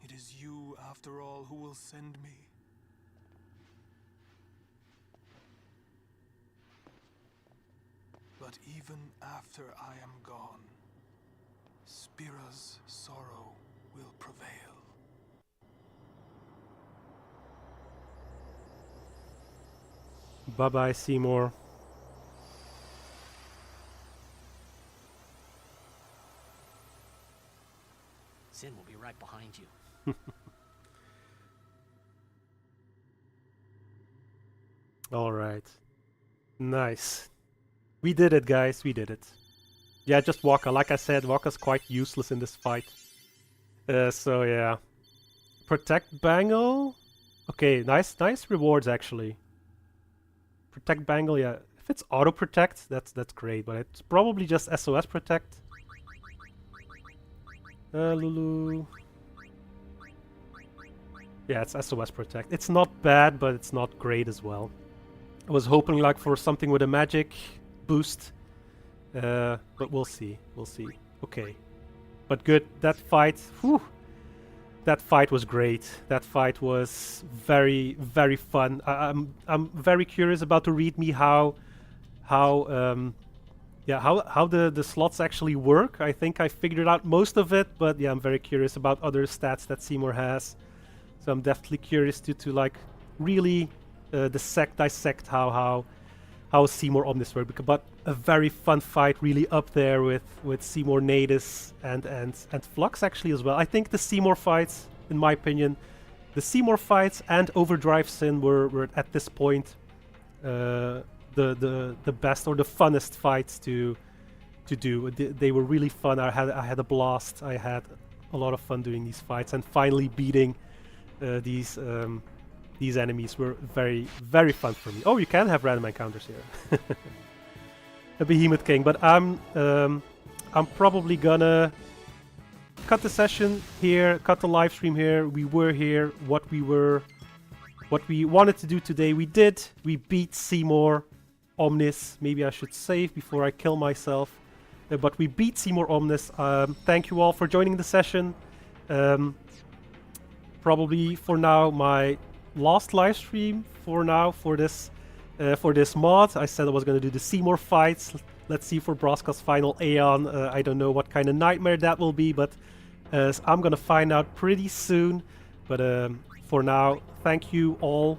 it is you, after all, who will send me. But even after I am gone, Spira's sorrow will prevail. Bye-bye, Seymour. Sin will be right behind you. All right. Nice. We did it, guys. We did it. Yeah, just Waka. Like I said, Waka's quite useless in this fight. So yeah. Protect Bangle. Okay, nice rewards actually. Protect Bangle, yeah. If it's auto protect, that's great, but it's probably just SOS protect. Lulu. Yeah, it's SOS protect. It's not bad, but it's not great as well. I was hoping like for something with a magic boost, but we'll see. We'll see. Okay, but good. That fight. Whew. That fight was great. That fight was very fun. I'm very curious about the README how the slots actually work. I think I figured out most of it, but yeah, I'm very curious about other stats that Seymour has. So I'm definitely curious to like really dissect how Seymour OMNIS work. But a very fun fight, really up there with Seymour Nadis and Flux actually as well. I think the Seymour fights, in my opinion, the Seymour fights and Overdrive Sin were at this point the best or the funnest fights to do. They were really fun. I had a blast. I had a lot of fun doing these fights, and finally beating these enemies were very fun for me. Oh, you can have random encounters here. A Behemoth King, but I'm probably gonna cut the session here, cut the live stream here. We were here. What we wanted to do today, we did. We beat Seymour OMNIS. Maybe I should save before I kill myself. But we beat Seymour OMNIS. Thank you all for joining the session. Probably for now my last live stream for now for this mod. I said I was going to do the Seymour fights. Let's see for Braska's final Aeon. I don't know what kind of nightmare that will be, but I'm going to find out pretty soon. But for now, thank you all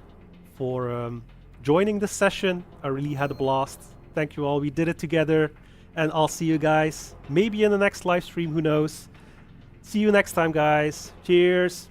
for joining the session. I really had a blast. Thank you all. We did it together. And I'll see you guys maybe in the next live stream. Who knows? See you next time, guys. Cheers.